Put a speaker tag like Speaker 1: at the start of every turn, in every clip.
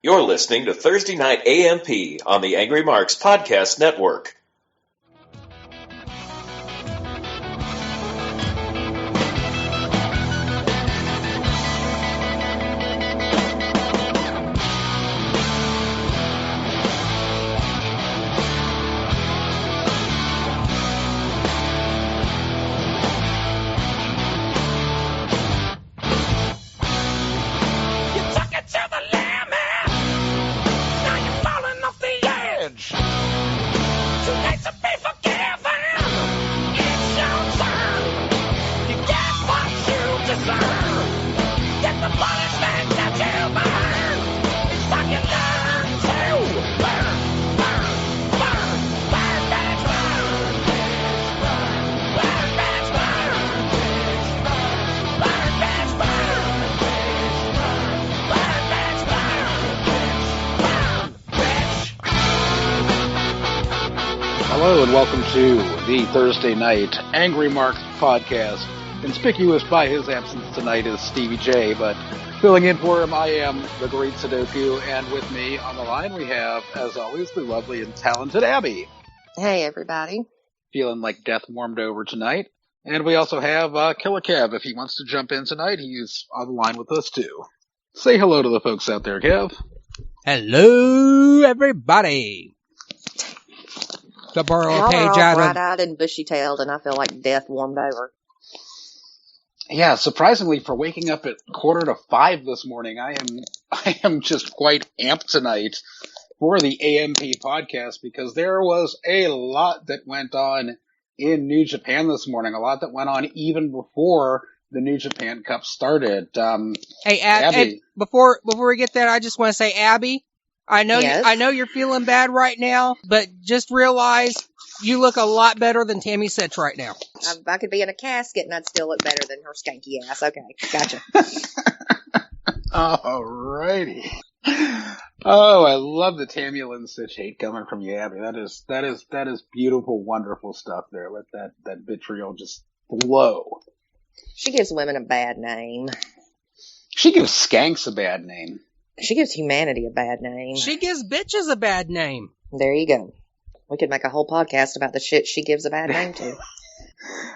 Speaker 1: You're listening to Thursday Night AMP on the Angry Marks Podcast Network.
Speaker 2: Hello and welcome to the Thursday Night Angry Marks podcast. Conspicuous by his absence tonight is Stevie J, but filling in for him, I am the great Sudoku, and with me on the line we have, as always, the lovely and talented Abbey.
Speaker 3: Hey, everybody.
Speaker 2: Feeling like death warmed over tonight. And we also have Killer Kev. If he wants to jump in tonight, he's on the line with us too. Say hello to the folks out there, Kev.
Speaker 4: Hello, everybody. The Burrow page
Speaker 3: all
Speaker 4: out of...
Speaker 3: bright-eyed and bushy-tailed, and I feel like death warmed over.
Speaker 2: Yeah, surprisingly, for waking up at 4:45 this morning, I am just quite amped tonight for the AMP podcast because there was a lot that went on in New Japan this morning, a lot that went on even before the New Japan Cup started.
Speaker 4: Hey,
Speaker 2: Abbey.
Speaker 4: Hey, before we get there, I just want to say, Abby, I know you're feeling bad right now, but just realize you look a lot better than Tammy Sitch right now.
Speaker 3: If I could be in a casket and I'd still look better than her skanky ass. Okay, gotcha.
Speaker 2: Alrighty. Oh, I love the Tammy Lynn Sitch hate coming from you, Abby. That is beautiful, wonderful stuff there. Let that vitriol just flow.
Speaker 3: She gives women a bad name.
Speaker 2: She gives skanks a bad name.
Speaker 3: She gives humanity a bad name.
Speaker 4: She gives bitches a bad name.
Speaker 3: There you go. We could make a whole podcast about the shit she gives a bad name to.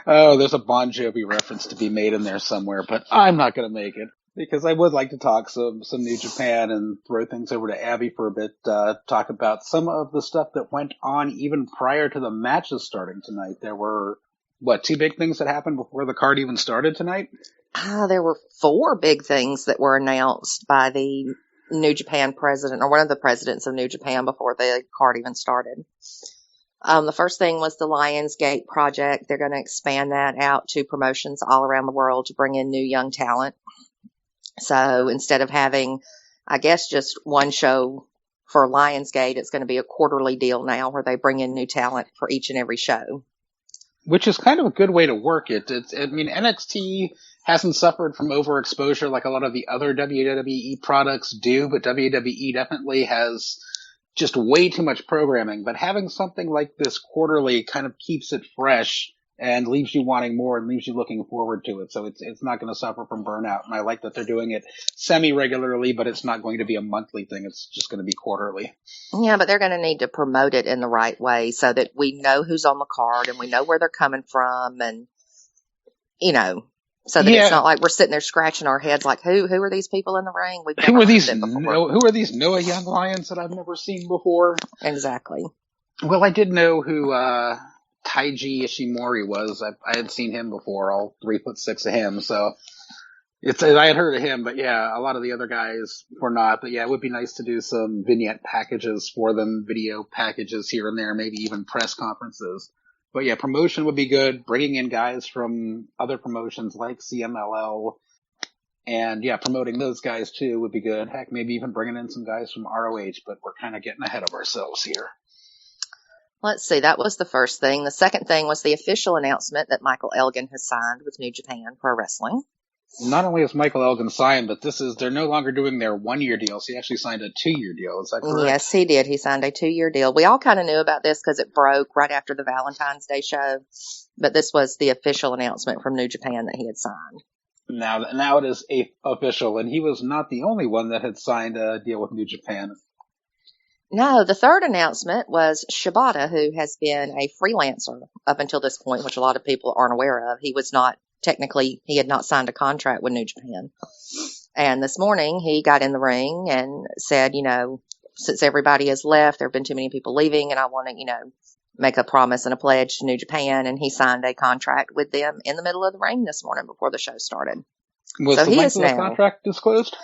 Speaker 2: Oh, there's a Bon Jovi reference to be made in there somewhere, but I'm not going to make it because I would like to talk some New Japan and throw things over to Abby for a bit, talk about some of the stuff that went on even prior to the matches starting tonight. There were, two big things that happened before the card even started tonight?
Speaker 3: There were 4 big things that were announced by the New Japan president, or one of the presidents of New Japan before the card even started. The first thing was the Lionsgate project. They're going to expand that out to promotions all around the world to bring in new young talent. So instead of having, I guess, just one show for Lionsgate, it's going to be a quarterly deal now where they bring in new talent for each and every show.
Speaker 2: Which is kind of a good way to work it. NXT hasn't suffered from overexposure like a lot of the other WWE products do, but WWE definitely has just way too much programming. But having something like this quarterly kind of keeps it fresh and leaves you wanting more and leaves you looking forward to it. So it's not going to suffer from burnout. And I like that they're doing it semi-regularly, but it's not going to be a monthly thing. It's just going to be quarterly.
Speaker 3: Yeah, but they're going to need to promote it in the right way so that we know who's on the card and we know where they're coming from and, so that it's not like we're sitting there scratching our heads like, who are these people in the ring?
Speaker 2: Who are these Noah Young Lions that I've never seen before?
Speaker 3: Exactly.
Speaker 2: Well, I did know who Taiji Ishimori was. I had seen him before, all 3'6" of him, so I had heard of him, but yeah, a lot of the other guys were not. But yeah, it would be nice to do some vignette packages for them, video packages here and there, maybe even press conferences. But yeah, promotion would be good, bringing in guys from other promotions like CMLL, and yeah, promoting those guys too would be good. Heck, maybe even bringing in some guys from ROH, but we're kind of getting ahead of ourselves here.
Speaker 3: Let's see, that was the first thing. The second thing was the official announcement that Michael Elgin has signed with New Japan Pro Wrestling.
Speaker 2: Not only has Michael Elgin signed, but they're no longer doing their 1-year deals. He actually signed a 2-year deal. Is that correct?
Speaker 3: Yes, he did. He signed a 2-year deal. We all kind of knew about this because it broke right after the Valentine's Day show. But this was the official announcement from New Japan that he had signed.
Speaker 2: Now it is official, and he was not the only one that had signed a deal with New Japan.
Speaker 3: No, the third announcement was Shibata, who has been a freelancer up until this point, which a lot of people aren't aware of. He had not signed a contract with New Japan. And this morning he got in the ring and said, since everybody has left, there have been too many people leaving, and I want to, make a promise and a pledge to New Japan. And he signed a contract with them in the middle of the ring this morning before the show started.
Speaker 2: Was the length of the contract disclosed?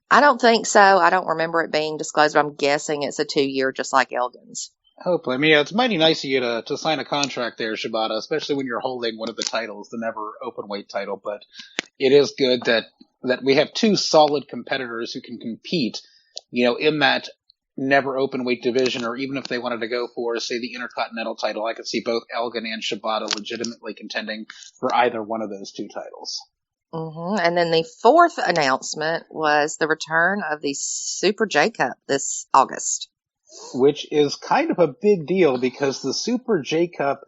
Speaker 3: I don't think so. I don't remember it being disclosed, but I'm guessing it's a 2-year, just like Elgin's.
Speaker 2: Hopefully. I mean, it's mighty nice of you to sign a contract there, Shibata, especially when you're holding one of the titles, the never open weight title. But it is good that we have two solid competitors who can compete, in that never open weight division, or even if they wanted to go for, say, the Intercontinental title, I could see both Elgin and Shibata legitimately contending for either one of those two titles.
Speaker 3: Mm-hmm. And then the fourth announcement was the return of the Super J Cup this August.
Speaker 2: Which is kind of a big deal because the Super J Cup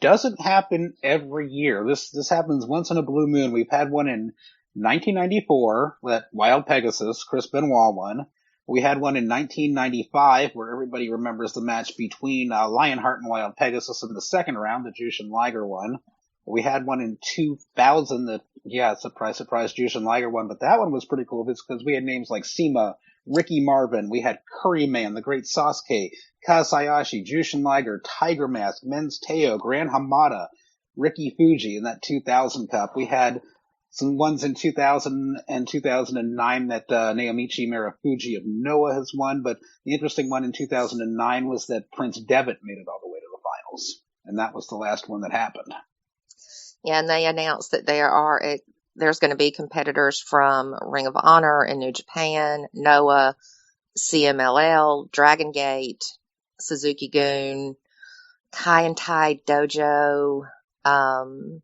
Speaker 2: doesn't happen every year. This happens once in a blue moon. We've had one in 1994 that Wild Pegasus, Chris Benoit won. We had one in 1995 where everybody remembers the match between Lionheart and Wild Pegasus in the second round that Jushin Liger won. We had one in 2000 that, surprise, surprise, Jushin Liger won, but that one was pretty cool because we had names like Sema, Ricky Marvin, we had Curryman, the Great Sasuke, Kasayashi, Jushin Liger, Tiger Mask, Men's Teo, Gran Hamada, Ricky Fuji in that 2000 Cup. We had some ones in 2000 and 2009 that Naomichi Marufuji of Noah has won, but the interesting one in 2009 was that Prince Devitt made it all the way to the finals, and that was the last one that happened.
Speaker 3: Yeah, and they announced that there's going to be competitors from Ring of Honor in New Japan, Noah, CMLL, Dragon Gate, Suzuki-gun, Kai-en-Tai Dojo,
Speaker 2: 0-1.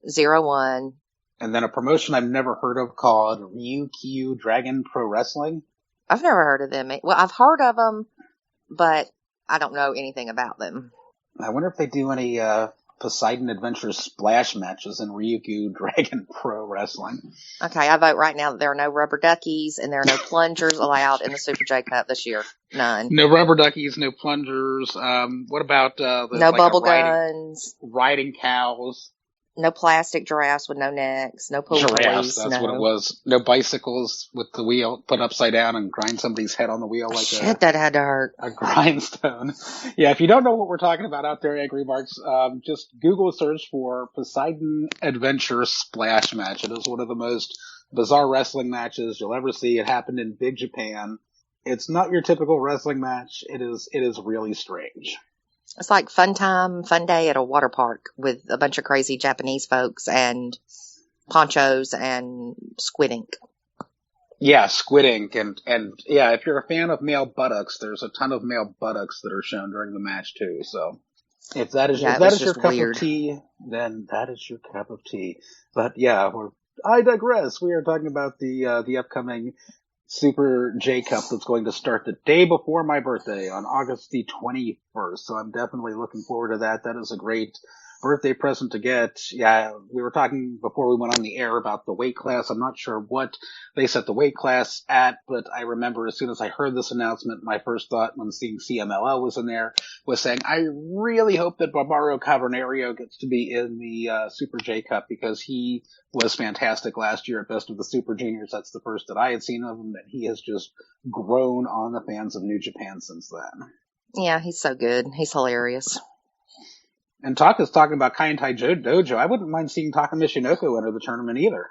Speaker 3: 0-1.
Speaker 2: And then a promotion I've never heard of called Ryukyu Dragon Pro Wrestling.
Speaker 3: I've never heard of them. Well, I've heard of them, but I don't know anything about them.
Speaker 2: I wonder if they do any Poseidon Adventure splash matches in Ryukyu Dragon Pro Wrestling.
Speaker 3: Okay, I vote right now that there are no rubber duckies and there are no plungers allowed in the Super J Cup this year. None.
Speaker 2: No rubber duckies, no plungers. What about
Speaker 3: no bubble guns?
Speaker 2: Riding cows.
Speaker 3: No plastic giraffes with no necks. No pool
Speaker 2: giraffes, that's what it was. No bicycles with the wheel put upside down and grind somebody's head on the wheel like
Speaker 3: that had to hurt.
Speaker 2: A grindstone. Yeah, if you don't know what we're talking about out there, Angry Marks, just Google search for Poseidon Adventure Splash Match. It is one of the most bizarre wrestling matches you'll ever see. It happened in Big Japan. It's not your typical wrestling match. It is really strange.
Speaker 3: It's like fun day at a water park with a bunch of crazy Japanese folks and ponchos and squid ink.
Speaker 2: Yeah, squid ink. And yeah, if you're a fan of male buttocks, there's a ton of male buttocks that are shown during the match too. So if that is your cup of tea, then that is your cup of tea. But yeah, I digress. We are talking about the upcoming Super J Cup that's going to start the day before my birthday on August the 21st. So I'm definitely looking forward to that. That is a great birthday present to get. Yeah, we were talking before we went on the air about the weight class. I'm not sure what they set the weight class at, but I remember as soon as I heard this announcement, my first thought when seeing CMLL was in there was saying, I really hope that Barbaro Cavernario gets to be in the Super J Cup because he was fantastic last year at Best of the Super Juniors. That's the first that I had seen of him, and he has just grown on the fans of New Japan since then.
Speaker 3: Yeah, he's so good. He's hilarious.
Speaker 2: And Taka's talking about Kai-en-Tai Dojo. I wouldn't mind seeing Taka Michinoku enter the tournament either.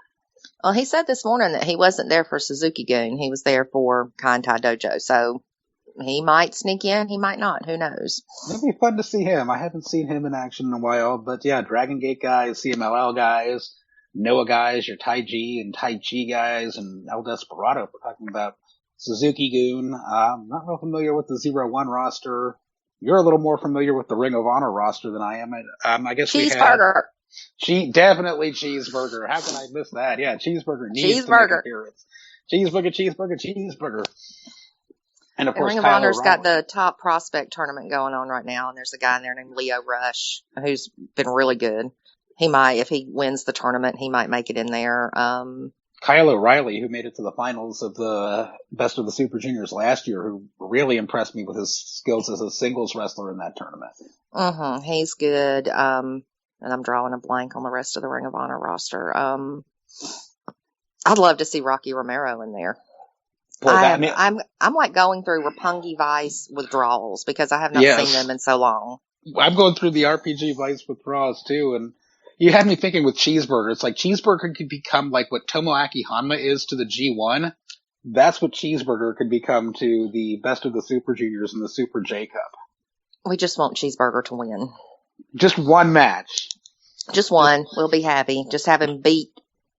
Speaker 3: Well, he said this morning that he wasn't there for Suzuki-gun. He was there for Kai-en-Tai Dojo. So he might sneak in, he might not. Who knows?
Speaker 2: It'd be fun to see him. I haven't seen him in action in a while. But yeah, Dragon Gate guys, CMLL guys, Noah guys, your Taiji and Taichi guys, and El Desperado. We're talking about Suzuki-gun. I'm not real familiar with the 0-1 roster. You're a little more familiar with the Ring of Honor roster than I am. I guess
Speaker 3: Cheeseburger.
Speaker 2: Definitely Cheeseburger. How can I miss that? Yeah, Cheeseburger needs to make an appearance. Cheeseburger. And of course,
Speaker 3: Ring of Honor's got the top prospect tournament going on right now, and there's a guy in there named Leo Rush who's been really good. he might, if he wins the tournament, he might make it in there.
Speaker 2: Kyle O'Reilly, who made it to the finals of the Best of the Super Juniors last year, who really impressed me with his skills as a singles wrestler in that tournament.
Speaker 3: He's good. And I'm drawing a blank on the rest of the Ring of Honor roster. I'd love to see Rocky Romero in there. Boy, I'm like going through Roppongi Vice withdrawals because I have not seen them in so long.
Speaker 2: I'm going through the RPG Vice withdrawals too, and you had me thinking with Cheeseburger. It's like Cheeseburger could become like what Tomoaki Hanma is to the G1. That's what Cheeseburger could become to the Best of the Super Juniors and the Super J Cup.
Speaker 3: We just want Cheeseburger to win.
Speaker 2: Just one match.
Speaker 3: Just one. We'll be happy. Just have him beat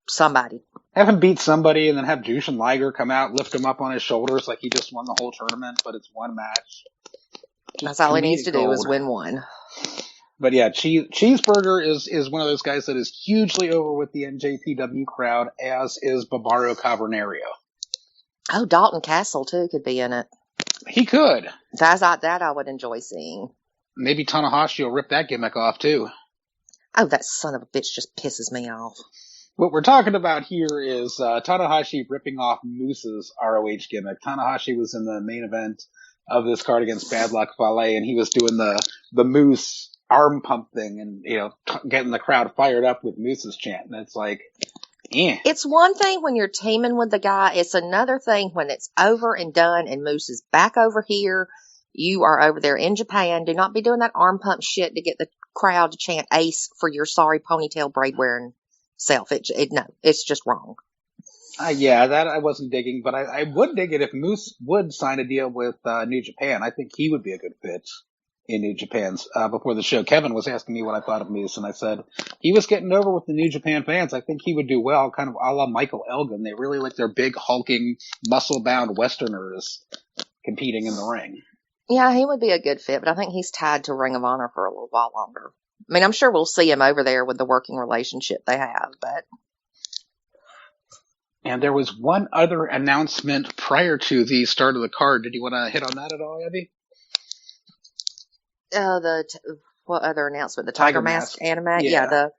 Speaker 3: somebody.
Speaker 2: Have him beat somebody and then have Jushin Liger come out, lift him up on his shoulders like he just won the whole tournament, but it's one match.
Speaker 3: That's all he needs to do is win one.
Speaker 2: But yeah, Cheeseburger is one of those guys that is hugely over with the NJPW crowd, as is Barbaro Cavernario.
Speaker 3: Oh, Dalton Castle too could be in it.
Speaker 2: He could.
Speaker 3: That I would enjoy seeing.
Speaker 2: Maybe Tanahashi will rip that gimmick off too.
Speaker 3: Oh, that son of a bitch just pisses me off.
Speaker 2: What we're talking about here is Tanahashi ripping off Moose's ROH gimmick. Tanahashi was in the main event of this card against Bad Luck Fale, and he was doing the Moose arm pump thing and, getting the crowd fired up with Moose's chant. And it's like,
Speaker 3: It's one thing when you're teaming with the guy. It's another thing when it's over and done and Moose is back over here. You are over there in Japan. Do not be doing that arm pump shit to get the crowd to chant ace for your sorry ponytail braid wearing self. No, it's just wrong.
Speaker 2: That I wasn't digging, but I would dig it if Moose would sign a deal with New Japan. I think he would be a good fit in New Japan's. Before the show, Kevin was asking me what I thought of Moose, and I said he was getting over with the New Japan fans. I think he would do well, kind of a la Michael Elgin. They really like their big, hulking, muscle-bound Westerners competing in the ring.
Speaker 3: Yeah, he would be a good fit, but I think he's tied to Ring of Honor for a little while longer. I mean, I'm sure we'll see him over there with the working relationship they have, but...
Speaker 2: And there was one other announcement prior to the start of the card. Did you want to hit on that at all, Abbey?
Speaker 3: What other announcement? The Tiger Mask anime? Yeah, the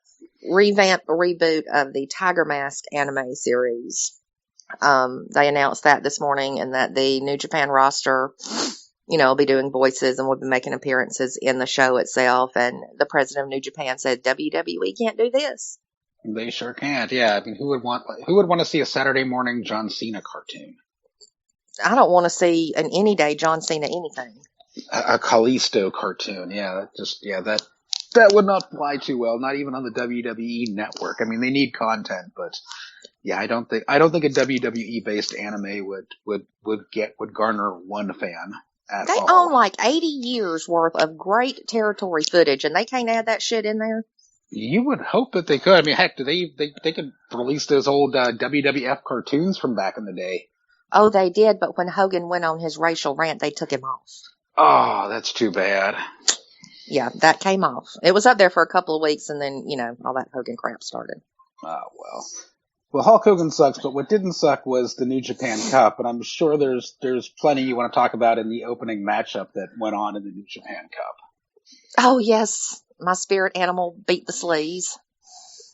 Speaker 3: reboot of the Tiger Mask anime series. They announced that this morning, and that the New Japan roster, will be doing voices and will be making appearances in the show itself. And the president of New Japan said, WWE can't do this.
Speaker 2: They sure can't. Yeah, I mean, who would want to see a Saturday morning John Cena cartoon?
Speaker 3: I don't want to see an any day John Cena anything.
Speaker 2: A Kalisto cartoon, that would not fly too well. Not even on the WWE network. I mean, they need content, but yeah, I don't think a WWE based anime would garner one fan. They
Speaker 3: own like 80 years worth of great territory footage, and they can't add that shit in there.
Speaker 2: You would hope that they could. I mean, heck, they could release those old WWF cartoons from back in the day.
Speaker 3: Oh, they did, but when Hogan went on his racial rant, they took him off.
Speaker 2: Oh, that's too bad.
Speaker 3: Yeah, that came off. It was up there for a couple of weeks, and then, all that Hogan crap started.
Speaker 2: Oh, well. Well, Hulk Hogan sucks, but what didn't suck was the New Japan Cup, and I'm sure there's plenty you want to talk about in the opening matchup that went on in the New Japan Cup.
Speaker 3: Oh, yes. My spirit animal beat the sleaze.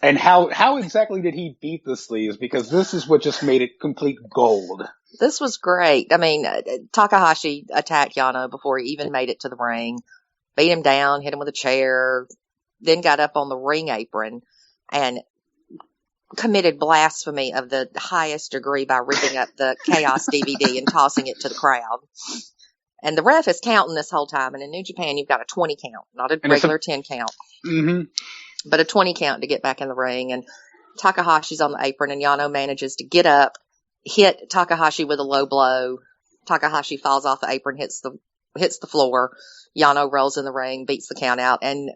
Speaker 2: And how exactly did he beat the sleaze? Because this is what just made it complete gold.
Speaker 3: This was great. I mean, Takahashi attacked Yano before he even made it to the ring. Beat him down, hit him with a chair, then got up on the ring apron and committed blasphemy of the highest degree by ripping up the Chaos DVD and tossing it to the crowd. And the ref is counting this whole time. And in New Japan, you've got a 20 count, not a regular 10 count.
Speaker 2: Mm-hmm.
Speaker 3: But a 20 count to get back in the ring. And Takahashi's on the apron, and Yano manages to get up, hit Takahashi with a low blow. Takahashi falls off the apron, hits the floor. Yano rolls in the ring, beats the count out, and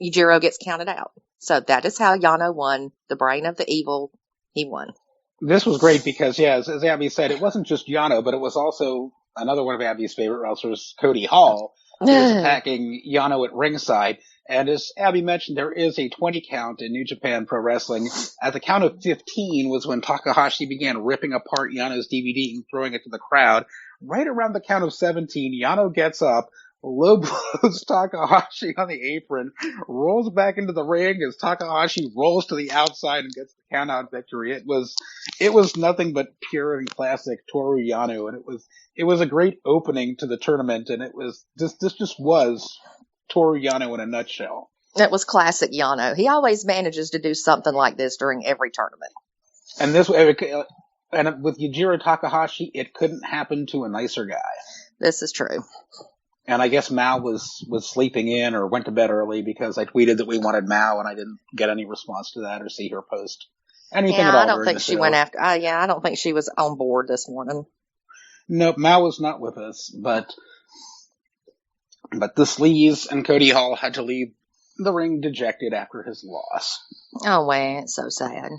Speaker 3: Yujiro gets counted out. So that is how Yano won. The brain of the evil, he won.
Speaker 2: This was great because, as Abbey said, it wasn't just Yano, but it was also another one of Abbey's favorite wrestlers, Cody Hall, who was attacking Yano at ringside. And as Abbey mentioned, there is a 20 count in New Japan Pro Wrestling. At the count of 15 was when Takahashi began ripping apart Yano's DVD and throwing it to the crowd. Right around the count of 17, Yano gets up, low blows Takahashi on the apron, rolls back into the ring as Takahashi rolls to the outside and gets the countout victory. It was nothing but pure and classic Toru Yano, and it was a great opening to the tournament, and this just was Toru Yano in a nutshell.
Speaker 3: It was classic Yano. He always manages to do something like this during every tournament.
Speaker 2: And with Yujiro Takahashi, it couldn't happen to a nicer guy.
Speaker 3: This is true.
Speaker 2: And I guess Mao was sleeping in or went to bed early because I tweeted that we wanted Mao, and I didn't get any response to that or see her post anything at all.
Speaker 3: I don't think she went after. I don't think she was on board this morning.
Speaker 2: Nope, Mao was not with us, but the Sleaze and Cody Hall had to leave the ring dejected after his loss.
Speaker 3: Oh, man, it's so sad.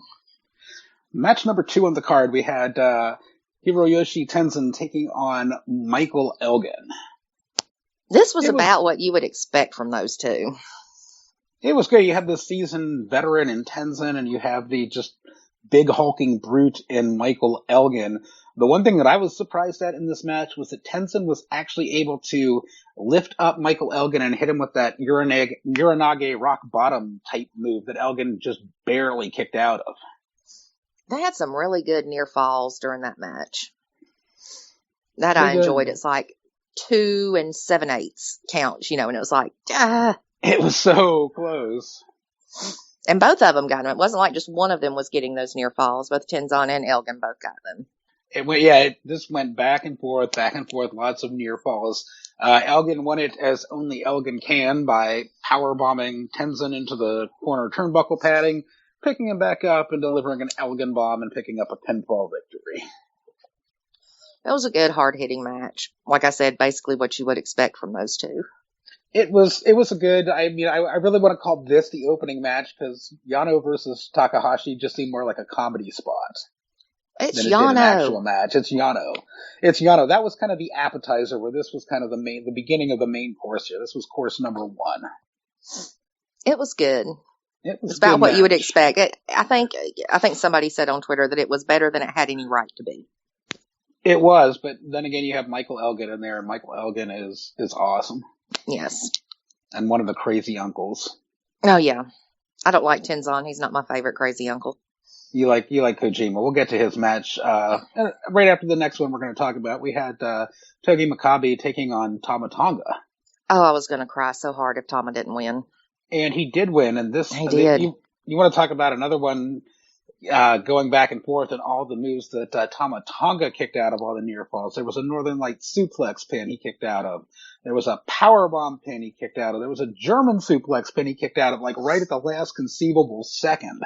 Speaker 2: Match number 2 on the card, we had Hiroyoshi Tenzan taking on Michael Elgin.
Speaker 3: This was about what you would expect from those two.
Speaker 2: It was good. You have the seasoned veteran in Tenzan, and you have the just big hulking brute in Michael Elgin. The one thing that I was surprised at in this match was that Tenzan was actually able to lift up Michael Elgin and hit him with that Uranage rock bottom type move that Elgin just barely kicked out of.
Speaker 3: They had some really good near falls during that match. That I enjoyed. It's like 2 7/8 counts, and it was like,
Speaker 2: It was so close.
Speaker 3: And both of them got them. It wasn't like just one of them was getting those near falls. Both Tenzan and Elgin both got them.
Speaker 2: It just went back and forth, lots of near falls. Elgin won it as only Elgin can by powerbombing Tenzan into the corner turnbuckle padding, picking him back up and delivering an Elgin bomb and picking up a pinfall victory.
Speaker 3: It was a good, hard-hitting match. Like I said, basically what you would expect from those two.
Speaker 2: It was a good, I really want to call this the opening match because Yano versus Takahashi just seemed more like a comedy spot.
Speaker 3: It's
Speaker 2: than
Speaker 3: Yano.
Speaker 2: It did an actual match. It's Yano. That was kind of the appetizer where this was kind of the beginning of the main course here. This was course number 1.
Speaker 3: It was good.
Speaker 2: It's
Speaker 3: about what you would expect. I think somebody said on Twitter that it was better than it had any right to be.
Speaker 2: It was, but then again, you have Michael Elgin in there, and Michael Elgin is awesome.
Speaker 3: Yes.
Speaker 2: And one of the crazy uncles.
Speaker 3: Oh, yeah. I don't like Tenzan. He's not my favorite crazy uncle.
Speaker 2: You like Kojima. We'll get to his match right after the next one we're going to talk about. We had Togi Makabe taking on Tama Tonga.
Speaker 3: Oh, I was going to cry so hard if Tama didn't win.
Speaker 2: And he did win, and
Speaker 3: he did.
Speaker 2: You want to talk about another one going back and forth and all the moves that Tama Tonga kicked out of all the near falls. There was a Northern Light suplex pin he kicked out of. There was a powerbomb pin he kicked out of. There was a German suplex pin he kicked out of, like right at the last conceivable second.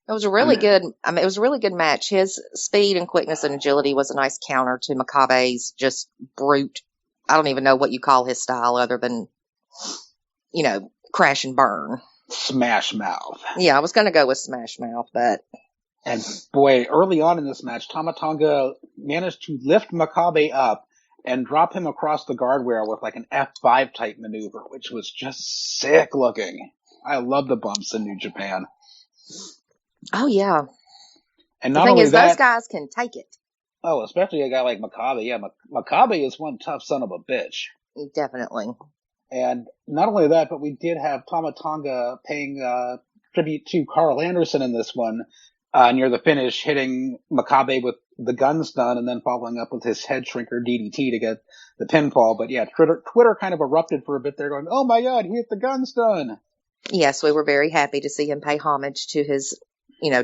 Speaker 3: It was a really good. It was a really good match. His speed and quickness and agility was a nice counter to Makabe's just brute. I don't even know what you call his style other than, crash and burn.
Speaker 2: Smash mouth.
Speaker 3: Yeah, I was going to go with smash mouth, but.
Speaker 2: And boy, early on in this match, Tama Tonga managed to lift Makabe up and drop him across the guardrail with like an F5 type maneuver, which was just sick looking. I love the bumps in New Japan.
Speaker 3: Oh, yeah.
Speaker 2: And
Speaker 3: the thing is, those guys can take it.
Speaker 2: Oh, especially a guy like Makabe. Yeah, Makabe is one tough son of a bitch.
Speaker 3: Definitely.
Speaker 2: And not only that, but we did have Tama Tonga paying tribute to Carl Anderson in this one near the finish, hitting Makabe with the gun stun and then following up with his head shrinker DDT to get the pinfall. But yeah, Twitter kind of erupted for a bit there going, oh my God, he hit the gun stun.
Speaker 3: Yes, we were very happy to see him pay homage to his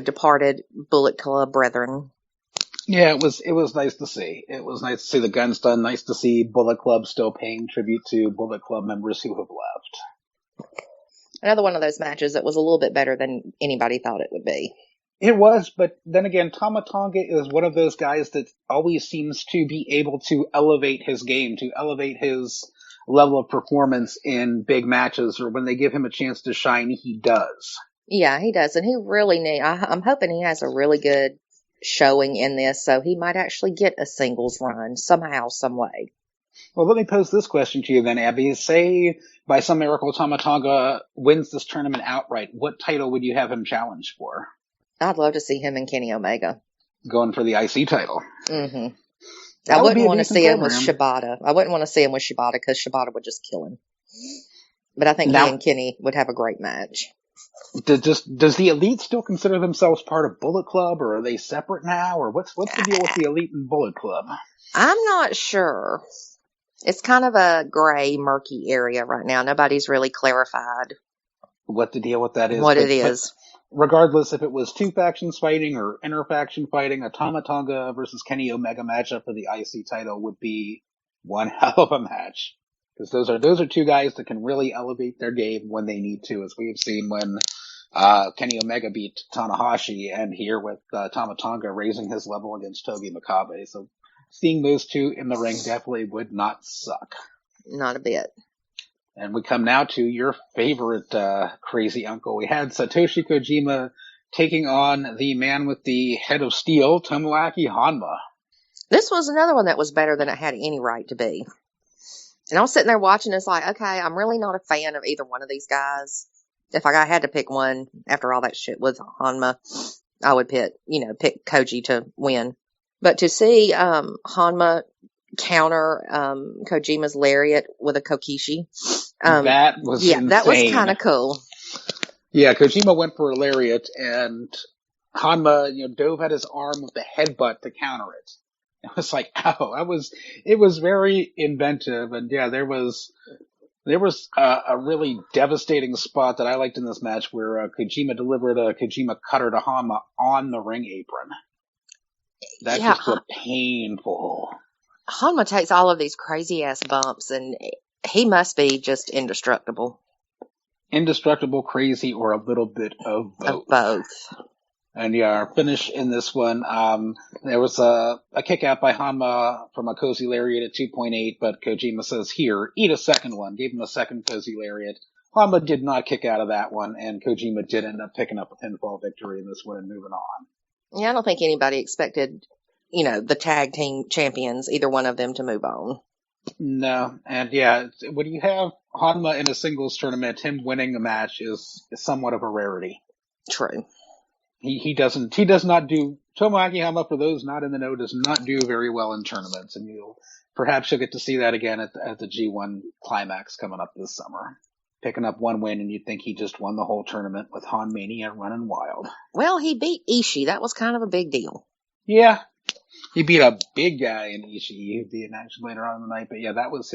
Speaker 3: departed Bullet Club brethren.
Speaker 2: Yeah, it was nice to see. It was nice to see the guns done. Nice to see Bullet Club still paying tribute to Bullet Club members who have left.
Speaker 3: Another one of those matches that was a little bit better than anybody thought it would be.
Speaker 2: It was, but then again, Tama Tonga is one of those guys that always seems to be able to elevate his game, to elevate his level of performance in big matches, or when they give him a chance to shine, he does.
Speaker 3: Yeah, he does, and he really I'm hoping he has a really good showing in this, so he might actually get a singles run somehow, some way.
Speaker 2: Well, let me pose this question to you then, Abby. Say, by some miracle, Tama Tonga wins this tournament outright. What title would you have him challenge for?
Speaker 3: I'd love to see him and Kenny Omega.
Speaker 2: Going for the IC title.
Speaker 3: Mm-hmm. I wouldn't want to see him with Shibata. I wouldn't want to see him with Shibata because Shibata would just kill him. But I think he and Kenny would have a great match.
Speaker 2: Does the Elite still consider themselves part of Bullet Club, or are they separate now, or what's the deal with the Elite and Bullet Club?
Speaker 3: I'm not sure. It's kind of a gray, murky area right now. Nobody's really clarified
Speaker 2: what the deal with that is.
Speaker 3: What it is.
Speaker 2: Regardless if it was two factions fighting or inter-faction fighting, a Tama Tonga versus Kenny Omega matchup for the IC title would be one hell of a match. Because those are two guys that can really elevate their game when they need to, as we have seen when Kenny Omega beat Tanahashi, and here with Tama Tonga raising his level against Togi Makabe. So seeing those two in the ring definitely would not suck.
Speaker 3: Not a bit.
Speaker 2: And we come now to your favorite crazy uncle. We had Satoshi Kojima taking on the man with the head of steel, Tomoaki Honma. This
Speaker 3: was another one that was better than it had any right to be. And I was sitting there watching, it's like, okay, I'm really not a fan of either one of these guys. If I had to pick one after all that shit with Honma, I would pick Koji to win. But to see Honma counter Kojima's lariat with a Kokishi,
Speaker 2: that was insane.
Speaker 3: That was kind of cool.
Speaker 2: Yeah, Kojima went for a lariat, and Honma, dove at his arm with the headbutt to counter it. It was like, it was very inventive, and yeah, there was a really devastating spot that I liked in this match where Kojima delivered a Kojima cutter to Honma on the ring apron. That just was painful.
Speaker 3: Honma takes all of these crazy ass bumps, and he must be just indestructible.
Speaker 2: Indestructible, crazy, or a little bit of both.
Speaker 3: Of both.
Speaker 2: And yeah, our finish in this one, there was a kick out by Honma from a cozy lariat at 2.8, but Kojima says, here, eat a second one. Gave him a second cozy lariat. Honma did not kick out of that one, and Kojima did end up picking up a pinfall victory in this one and moving on.
Speaker 3: Yeah, I don't think anybody expected, the tag team champions, either one of them, to move on.
Speaker 2: No, and yeah, when you have Honma in a singles tournament, him winning a match is somewhat of a rarity.
Speaker 3: True.
Speaker 2: He does not do, Tomoaki Honma, for those not in the know, does not do very well in tournaments, and perhaps you'll get to see that again at the G1 Climax coming up this summer. Picking up one win, and you'd think he just won the whole tournament with Honmania running wild.
Speaker 3: Well, he beat Ishii. That was kind of a big deal.
Speaker 2: Yeah. He beat a big guy in Ishii, who'd be in action later on in the night. But yeah, that was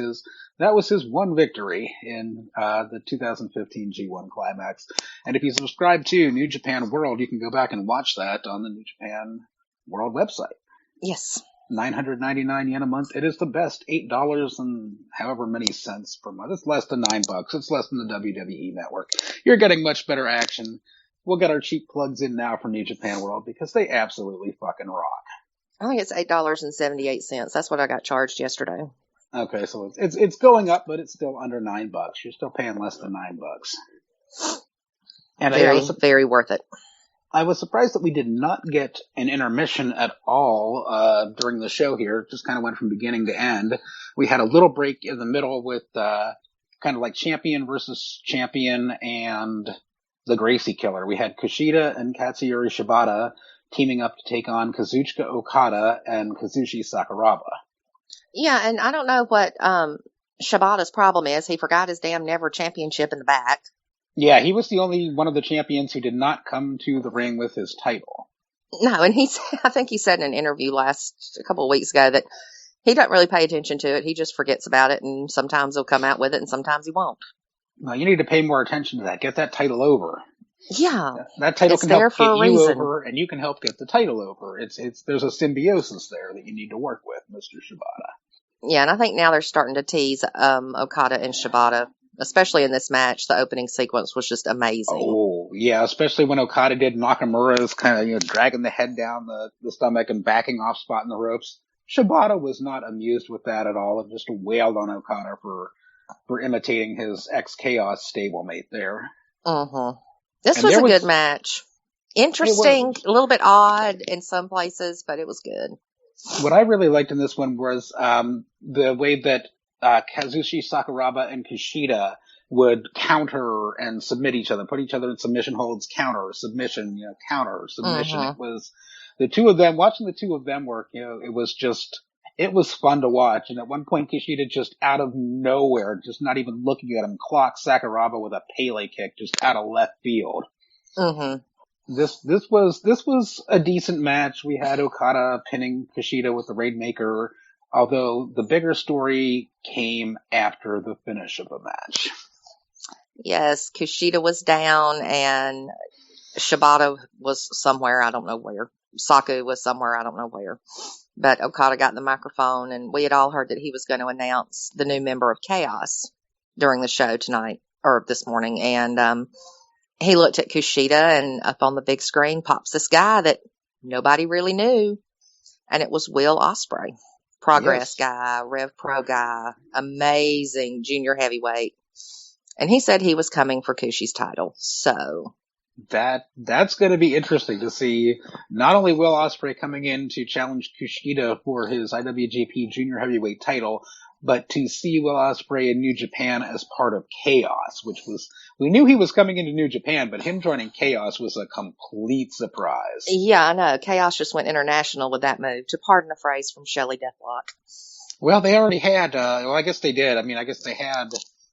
Speaker 2: his one victory in the 2015 G1 Climax. And if you subscribe to New Japan World, you can go back and watch that on the New Japan World website.
Speaker 3: Yes.
Speaker 2: 999 yen a month. It is the best. $8 and however many cents per month. It's less than $9. It's less than the WWE network. You're getting much better action. We'll get our cheap plugs in now for New Japan World because they absolutely fucking rock.
Speaker 3: I think it's $8.78. That's what I got charged yesterday.
Speaker 2: Okay, so it's going up, but it's still under $9. You're still paying less than $9. And
Speaker 3: very worth it.
Speaker 2: I was surprised that we did not get an intermission at all during the show here. It just kind of went from beginning to end. We had a little break in the middle with kind of like champion versus champion and the Gracie Killer. We had Kushida and Katsuyori Shibata teaming up to take on Kazuchika Okada and Kazushi Sakuraba.
Speaker 3: Yeah, and I don't know what Shibata's problem is. He forgot his damn Never Championship in the back.
Speaker 2: Yeah, he was the only one of the champions who did not come to the ring with his title.
Speaker 3: No, and I think he said in an interview a couple of weeks ago that he doesn't really pay attention to it. He just forgets about it, and sometimes he'll come out with it, and sometimes he won't.
Speaker 2: Well, you need to pay more attention to that. Get that title over.
Speaker 3: Yeah.
Speaker 2: That title can help get you over, and you can help get the title over. There's a symbiosis there that you need to work with, Mr. Shibata.
Speaker 3: Yeah, and I think now they're starting to tease Okada and Shibata. Especially in this match, the opening sequence was just amazing.
Speaker 2: Oh, yeah, especially when Okada did Nakamura's kind of, dragging the head down the stomach and backing off spot in the ropes. Shibata was not amused with that at all and just wailed on Okada for imitating his ex-Chaos stablemate there.
Speaker 3: Uh-huh. This was a good match. Interesting, a little bit odd in some places, but it was good.
Speaker 2: What I really liked in this one was the way that Kazushi Sakuraba and Kushida would counter and submit each other, put each other in submission holds, counter, submission, counter, submission. Uh-huh. It was the two of them, watching the two of them work, it it was fun to watch. And at one point, Kushida just out of nowhere, just not even looking at him, clocked Sakuraba with a Pele kick just out of left field.
Speaker 3: Mm-hmm.
Speaker 2: This was a decent match. We had Okada pinning Kushida with the Rainmaker, although the bigger story came after the finish of the match.
Speaker 3: Yes, Kushida was down and Shibata was somewhere, I don't know where. Saku was somewhere, I don't know where. But Okada got the microphone, and we had all heard that he was going to announce the new member of Chaos during the show tonight, or this morning. And he looked at Kushida, and up on the big screen pops this guy that nobody really knew. And it was Will Ospreay. Progress guy, Rev Pro guy, amazing junior heavyweight. And he said he was coming for Kushi's title. So
Speaker 2: that's going to be interesting to see. Not only Will Ospreay coming in to challenge Kushida for his IWGP Junior Heavyweight title, but to see Will Ospreay in New Japan as part of Chaos, which was, we knew he was coming into New Japan, but him joining Chaos was a complete surprise.
Speaker 3: Yeah, I know. Chaos just went international with that move, to pardon a phrase from Shelley Deathlock.
Speaker 2: Well, they already had, I guess they did. I mean,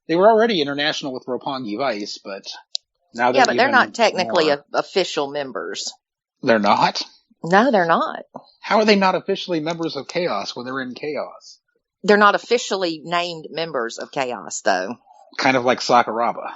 Speaker 2: they were already international with Roppongi Vice, but now they're
Speaker 3: but they're not technically
Speaker 2: more.
Speaker 3: Official members.
Speaker 2: They're not?
Speaker 3: No, they're not.
Speaker 2: How are they not officially members of Chaos when they're in Chaos?
Speaker 3: They're not officially named members of Chaos, though.
Speaker 2: Kind of like Sakuraba.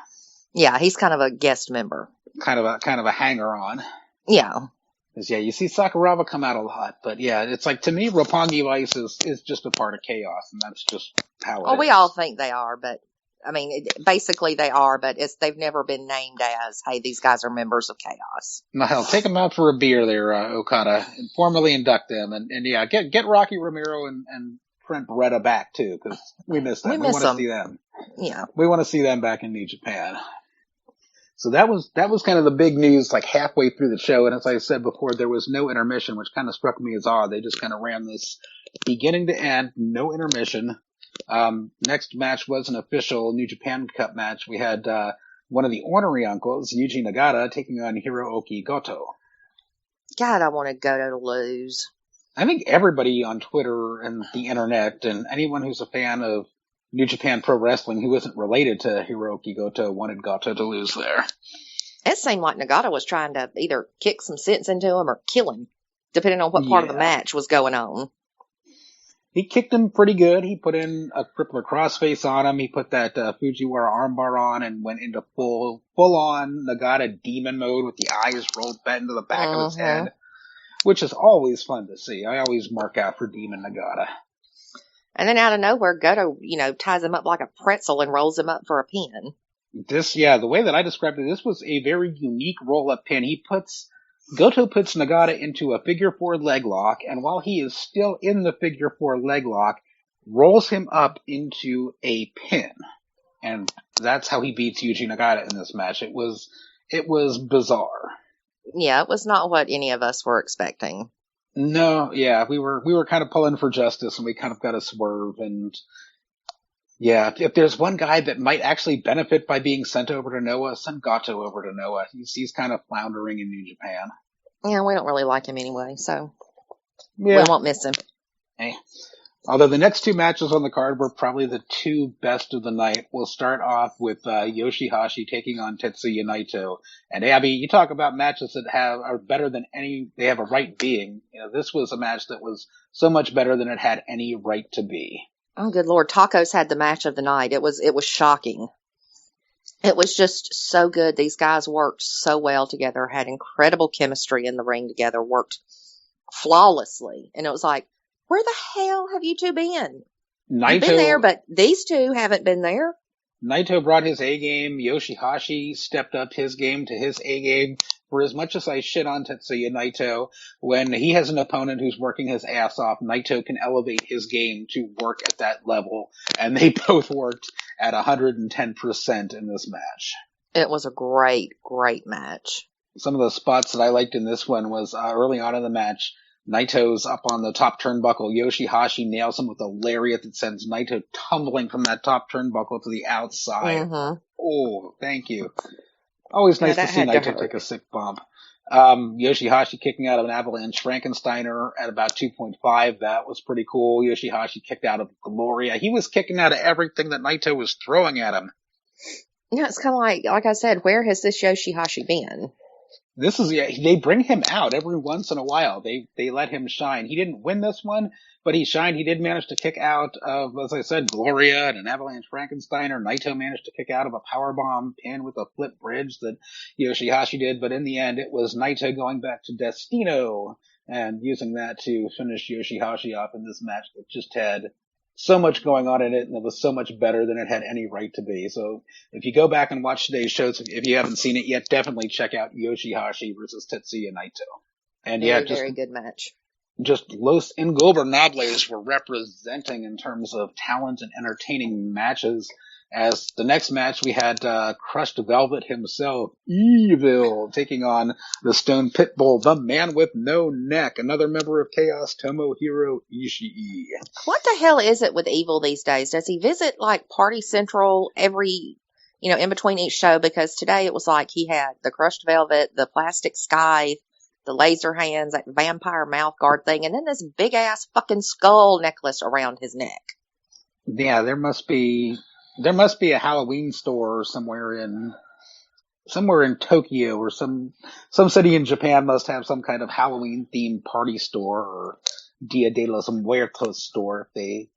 Speaker 3: Yeah, he's kind of a guest member.
Speaker 2: Kind of a hanger-on.
Speaker 3: Yeah.
Speaker 2: Because, you see Sakuraba come out a lot, but yeah, it's like, to me, Roppongi Vice is just a part of Chaos, and that's just how it is.
Speaker 3: We all think they are, but, I mean, basically they are, but they've never been named as, hey, these guys are members of Chaos.
Speaker 2: No, hell, take them out for a beer there, Okada, and formally induct them, and yeah, get Rocky Romero and Trent Beretta back, too, because we miss them. We want to see them.
Speaker 3: Yeah.
Speaker 2: We want to see them back in New Japan. So that was kind of the big news, like halfway through the show. And as I said before, there was no intermission, which kind of struck me as odd. They just kind of ran this beginning to end, no intermission. Next match was an official New Japan Cup match. We had, one of the ornery uncles, Yuji Nagata, taking on Hirooki Goto.
Speaker 3: God, I wanted Goto to lose.
Speaker 2: I think everybody on Twitter and the internet and anyone who's a fan of New Japan Pro Wrestling who isn't related to Hirooki Goto wanted Goto to lose there.
Speaker 3: It seemed like Nagata was trying to either kick some sense into him or kill him, depending on what part of the match was going on.
Speaker 2: He kicked him pretty good. He put in a crippler crossface on him. He put that Fujiwara armbar on and went into full-on Nagata demon mode with the eyes rolled back into the back of his head, which is always fun to see. I always mark out for Demon Nagata.
Speaker 3: And then out of nowhere, Goto, ties him up like a pretzel and rolls him up for a pin.
Speaker 2: The way that I described it, this was a very unique roll-up pin. Goto puts Nagata into a figure four leg lock, and while he is still in the figure four leg lock, rolls him up into a pin. And that's how he beats Yuji Nagata in this match. It was bizarre. Yeah,
Speaker 3: it was not what any of us were expecting.
Speaker 2: No, yeah, we were kind of pulling for justice, and we kind of got a swerve, and yeah, if there's one guy that might actually benefit by being sent over to Noah, send Goto over to Noah. He's kind of floundering in New Japan.
Speaker 3: Yeah, we don't really like him anyway, so we won't miss him.
Speaker 2: Hey. Although the next two matches on the card were probably the two best of the night. We'll start off with Yoshihashi taking on Tetsuya Naito. And Abbey, you talk about matches that are better than they have a right being. This was a match that was so much better than it had any right to be.
Speaker 3: Oh, good Lord. Tacos had the match of the night. It was shocking. It was just so good. These guys worked so well together, had incredible chemistry in the ring together, worked flawlessly. And it was like, where the hell have you two been? You've been there, but these two haven't been there.
Speaker 2: Naito brought his A game. Yoshihashi stepped up his game to his A game. For as much as I shit on Tetsuya Naito, when he has an opponent who's working his ass off, Naito can elevate his game to work at that level. And they both worked at 110% in this match.
Speaker 3: It was a great, great match.
Speaker 2: Some of the spots that I liked in this one was early on in the match. Naito's up on the top turnbuckle. Yoshihashi nails him with a lariat that sends Naito tumbling from that top turnbuckle to the outside.
Speaker 3: Mm-hmm.
Speaker 2: Oh, thank you. Always nice to see Naito take a sick bump. Yoshihashi kicking out of an Avalanche Frankensteiner at about 2.5. That was pretty cool. Yoshihashi kicked out of Gloria. He was kicking out of everything that Naito was throwing at him.
Speaker 3: Yeah, it's kind of like I said, where has this Yoshihashi been?
Speaker 2: They bring him out every once in a while. They let him shine. He didn't win this one, but he shined. He did manage to kick out of, as I said, Gloria and an Avalanche Frankensteiner. Naito managed to kick out of a powerbomb pin with a flip bridge that Yoshihashi did, but in the end it was Naito going back to Destino and using that to finish Yoshihashi off in this match that just had so much going on in it, and it was so much better than it had any right to be. So if you go back and watch today's shows, if you haven't seen it yet, definitely check out Yoshihashi versus Tetsuya Naito. And
Speaker 3: very good match.
Speaker 2: Just Los Ingobernables were representing in terms of talent and entertaining matches. As the next match, we had Crushed Velvet himself, Evil, taking on the Stone Pitbull, the man with no neck, another member of Chaos, Tomohiro Ishii.
Speaker 3: What the hell is it with Evil these days? Does he visit, like, Party Central every, in between each show? Because today it was like he had the Crushed Velvet, the Plastic Sky, the laser hands, that vampire mouth guard thing, and then this big-ass fucking skull necklace around his neck.
Speaker 2: Yeah, there must be a Halloween store somewhere in Tokyo, or some city in Japan must have some kind of Halloween themed party store, or Dia de los Muertos store if they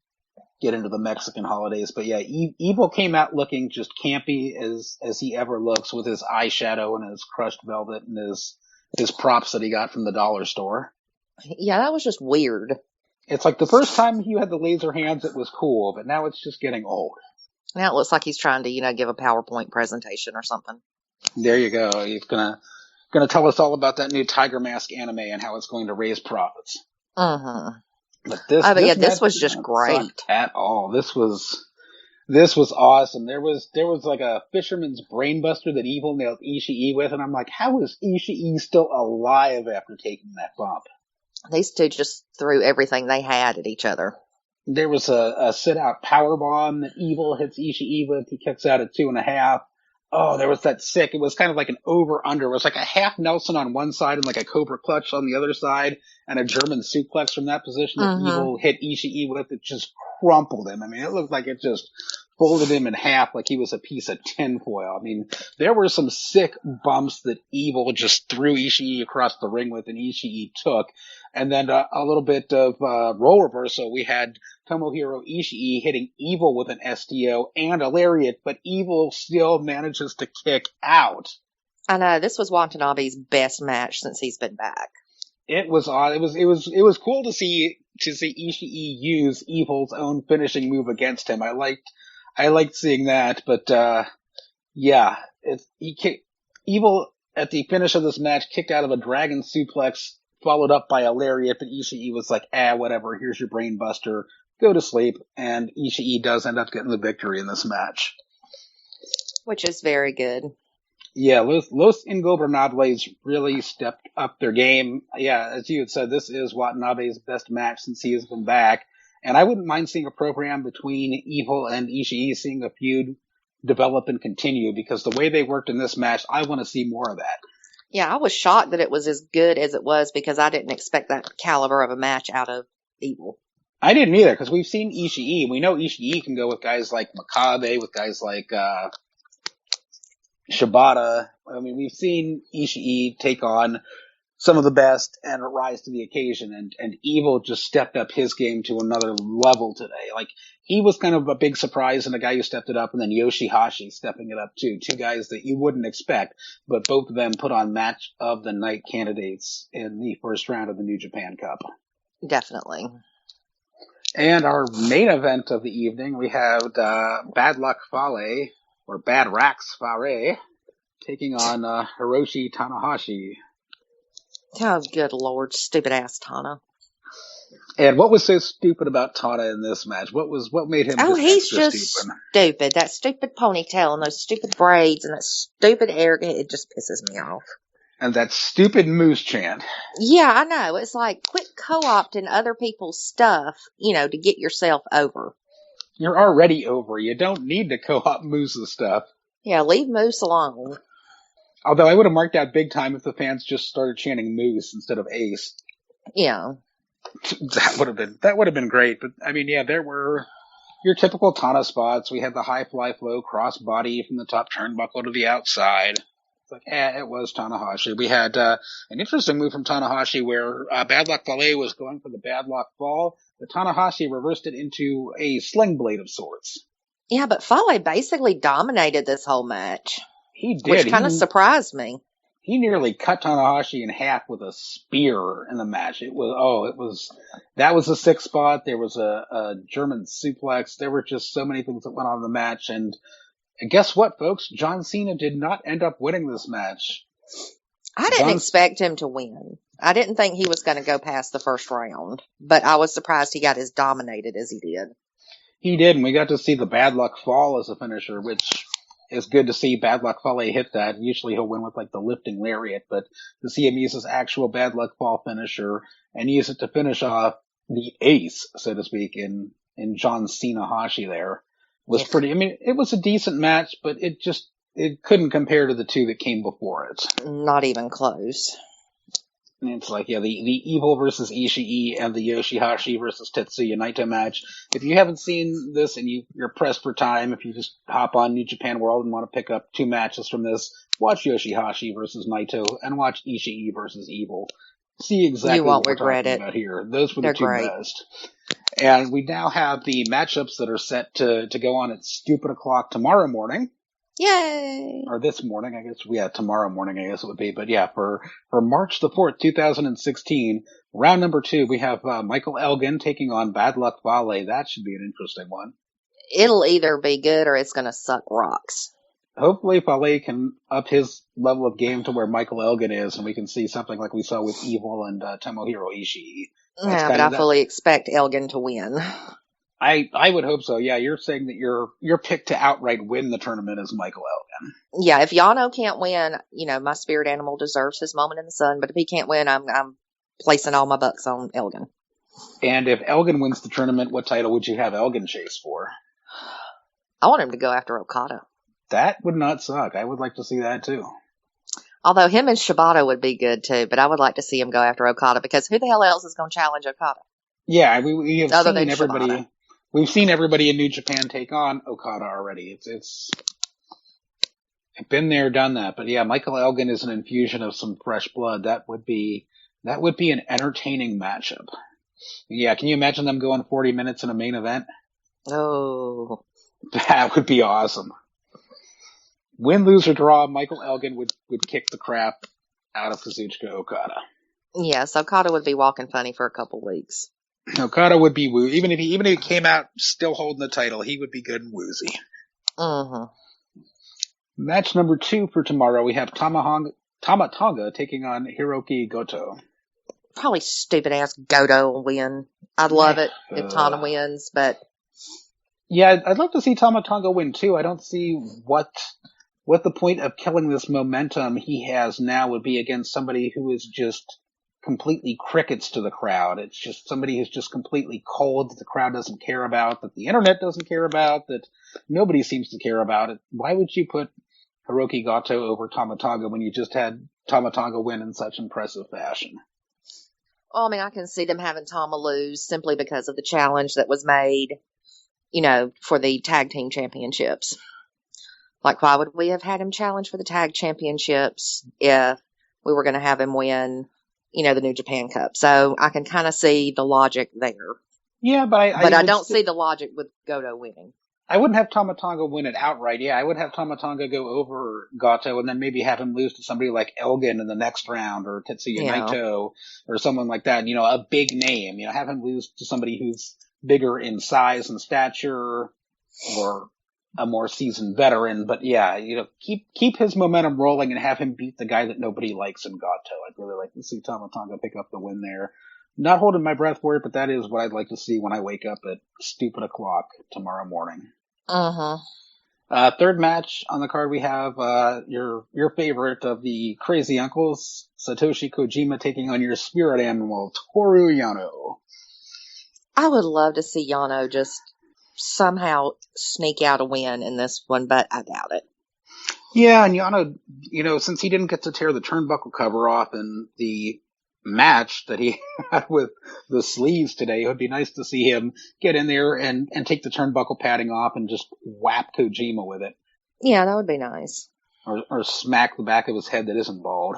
Speaker 2: get into the Mexican holidays. But yeah, Evil came out looking just campy as he ever looks, with his eyeshadow and his crushed velvet and his props that he got from the dollar store.
Speaker 3: Yeah, that was just weird.
Speaker 2: It's like the first time he had the laser hands, it was cool, but now it's just getting old.
Speaker 3: Now it looks like he's trying to, give a PowerPoint presentation or something.
Speaker 2: There you go. He's gonna tell us all about that new Tiger Mask anime and how it's going to raise profits.
Speaker 3: Uh-huh.
Speaker 2: But
Speaker 3: this was just great.
Speaker 2: At all. This was awesome. There was like a fisherman's brainbuster that Evil nailed Ishii with, and I'm like, how is Ishii still alive after taking that bump?
Speaker 3: These two just threw everything they had at each other.
Speaker 2: There was a sit-out powerbomb that Evil hits Ishii with. He kicks out at 2.5. Oh, there was that sick. It was kind of like an over-under. It was like a half Nelson on one side and like a Cobra Clutch on the other side, and a German suplex from that position that Evil hit Ishii with. It just crumpled him. I mean, it looked like it just folded him in half like he was a piece of tinfoil. I mean, there were some sick bumps that Evil just threw Ishii across the ring with, and Ishii took. And then a little bit of role reversal. We had Tomohiro Ishii hitting Evil with an STO and a lariat, but Evil still manages to kick out.
Speaker 3: I know, this was Watanabe's best match since he's been back.
Speaker 2: It was odd. It was cool to see Ishii use Evil's own finishing move against him. I liked seeing that, but yeah, Evil at the finish of this match kicked out of a dragon suplex, followed up by a lariat, but Ishii was like, whatever, here's your brain buster, go to sleep, and Ishii does end up getting the victory in this match.
Speaker 3: Which is very good.
Speaker 2: Yeah, Los Ingobernables really stepped up their game. Yeah, as you had said, this is Watanabe's best match since he has been back, and I wouldn't mind seeing a program between Evil and Ishii, seeing a feud develop and continue, because the way they worked in this match, I want to see more of that.
Speaker 3: Yeah, I was shocked that it was as good as it was, because I didn't expect that caliber of a match out of Evil.
Speaker 2: I didn't either, because we've seen Ishii. We know Ishii can go with guys like Makabe, with guys like Shibata. I mean, we've seen Ishii take on some of the best and rise to the occasion, and Evil just stepped up his game to another level today. Like, he was kind of a big surprise and a guy who stepped it up, and then Yoshihashi stepping it up too. Two guys that you wouldn't expect, but both of them put on match of the night candidates in the first round of the New Japan Cup.
Speaker 3: Definitely.
Speaker 2: And our main event of the evening, we have Bad Luck Fale, or Bad Racks Fale, taking on Hiroshi Tanahashi.
Speaker 3: Oh, good lord, stupid ass Tana.
Speaker 2: And what was so stupid about Tana in this match? What made him
Speaker 3: he's just stupid. That stupid ponytail and those stupid braids and that stupid hair, it just pisses me off.
Speaker 2: And that stupid moose chant. Yeah,
Speaker 3: I know. It's like, quit co-opting other people's stuff, to get yourself over.
Speaker 2: You're already over. You don't need to co-opt Moose's stuff.
Speaker 3: Yeah, leave Moose alone.
Speaker 2: Although I would have marked out big time if the fans just started chanting Moose instead of Ace.
Speaker 3: Yeah.
Speaker 2: That would have been great. But I mean, yeah, there were your typical Tana spots. We had the high fly flow cross body from the top turnbuckle to the outside. It's like, it was Tanahashi. We had an interesting move from Tanahashi where Bad Luck Fale was going for the Bad Luck Fall, but Tanahashi reversed it into a sling blade of sorts.
Speaker 3: Yeah, but Fale basically dominated this whole match.
Speaker 2: He did.
Speaker 3: Which kind of surprised me.
Speaker 2: He nearly cut Tanahashi in half with a spear in the match. That was a 6 spot. There was a German suplex. There were just so many things that went on in the match. And guess what, folks? John Cena did not end up winning this match.
Speaker 3: I didn't expect him to win. I didn't think he was going to go past the first round, but I was surprised he got as dominated as he did.
Speaker 2: He did, and we got to see the Bad Luck Fall as a finisher, which is good to see Bad Luck Fale hit that. Usually he'll win with like the lifting lariat, but to see him use his actual Bad Luck Fall finisher and use it to finish off the ace, so to speak, in John Cena-Hashi there was pretty, I mean, it was a decent match, but it couldn't compare to the two that came before it.
Speaker 3: Not even close.
Speaker 2: And it's like, yeah, the Evil versus Ishii and the Yoshihashi versus Tetsuya Naito match. If you haven't seen this and you're pressed for time, if you just hop on New Japan World and want to pick up 2 matches from this, watch Yoshihashi versus Naito and watch Ishii versus Evil. See exactly what we're talking about here. Those were the two best. And we now have the matchups that are set to go on at stupid o'clock tomorrow morning.
Speaker 3: Yay!
Speaker 2: Or this morning, I guess. Yeah, tomorrow morning, I guess it would be. But yeah, for March the 4th, 2016, round number 2, we have Michael Elgin taking on Bad Luck Fale. That should be an interesting one.
Speaker 3: It'll either be good or it's going to suck rocks.
Speaker 2: Hopefully Fale can up his level of game to where Michael Elgin is, and we can see something like we saw with Evil and Tomohiro Ishii.
Speaker 3: Yeah, but I fully expect Elgin to win.
Speaker 2: I would hope so. Yeah, you're saying that your pick to outright win the tournament is Michael Elgin.
Speaker 3: Yeah, if Yano can't win, my spirit animal deserves his moment in the sun. But if he can't win, I'm placing all my bucks on Elgin.
Speaker 2: And if Elgin wins the tournament, what title would you have Elgin chase for?
Speaker 3: I want him to go after Okada.
Speaker 2: That would not suck. I would like to see that too.
Speaker 3: Although him and Shibata would be good too, but I would like to see him go after Okada because who the hell else is going to challenge Okada?
Speaker 2: Yeah, we have
Speaker 3: Other
Speaker 2: seen
Speaker 3: than
Speaker 2: everybody.
Speaker 3: Shibata.
Speaker 2: We've seen everybody in New Japan take on Okada already. It's been there, done that. But yeah, Michael Elgin is an infusion of some fresh blood. That would be an entertaining matchup. Yeah, can you imagine them going 40 minutes in a main event?
Speaker 3: Oh.
Speaker 2: That would be awesome. Win, lose, or draw, Michael Elgin would kick the crap out of Kazuchika Okada.
Speaker 3: Yes, Okada would be walking funny for a couple weeks.
Speaker 2: Okada would be woo. Even if he came out still holding the title, he would be good and woozy.
Speaker 3: Uh-huh.
Speaker 2: Match number 2 for tomorrow, we have Tama Tonga taking on Hiroki Goto.
Speaker 3: Probably stupid ass Goto will win. I'd love it if Tana wins, but
Speaker 2: yeah, I'd like to see Tama Tonga win too. I don't see what the point of killing this momentum he has now would be against somebody who is just completely crickets to the crowd. It's just somebody who's just completely cold that the crowd doesn't care about, that the internet doesn't care about, that nobody seems to care about it. Why would you put Hiroki Goto over Tama Tonga when you just had Tama Tonga win in such impressive fashion?
Speaker 3: Well, I mean, I can see them having Tama lose simply because of the challenge that was made, for the tag team championships. Like, why would we have had him challenge for the tag championships if we were going to have him win, the New Japan Cup? So I can kind of see the logic there.
Speaker 2: Yeah, but
Speaker 3: I don't see the logic with Goto winning.
Speaker 2: I wouldn't have Tama Tonga win it outright. Yeah, I would have Tama Tonga go over Goto and then maybe have him lose to somebody like Elgin in the next round or Tetsuya Naito or someone like that. A big name. Have him lose to somebody who's bigger in size and stature or a more seasoned veteran. But yeah, keep his momentum rolling and have him beat the guy that nobody likes in Goto. I'd really like to see Tama Tonga pick up the win there. Not holding my breath for it, but that is what I'd like to see when I wake up at stupid o'clock tomorrow morning.
Speaker 3: Uh-huh.
Speaker 2: Third match on the card, we have your favorite of the crazy uncles, Satoshi Kojima, taking on your spirit animal, Toru Yano.
Speaker 3: I would love to see Yano just somehow sneak out a win in this one, but I doubt it.
Speaker 2: Yeah, and Yano, since he didn't get to tear the turnbuckle cover off in the match that he had with the sleeves today, it would be nice to see him get in there and take the turnbuckle padding off and just whap Kojima with it.
Speaker 3: Yeah, that would be nice.
Speaker 2: Or smack the back of his head that isn't bald.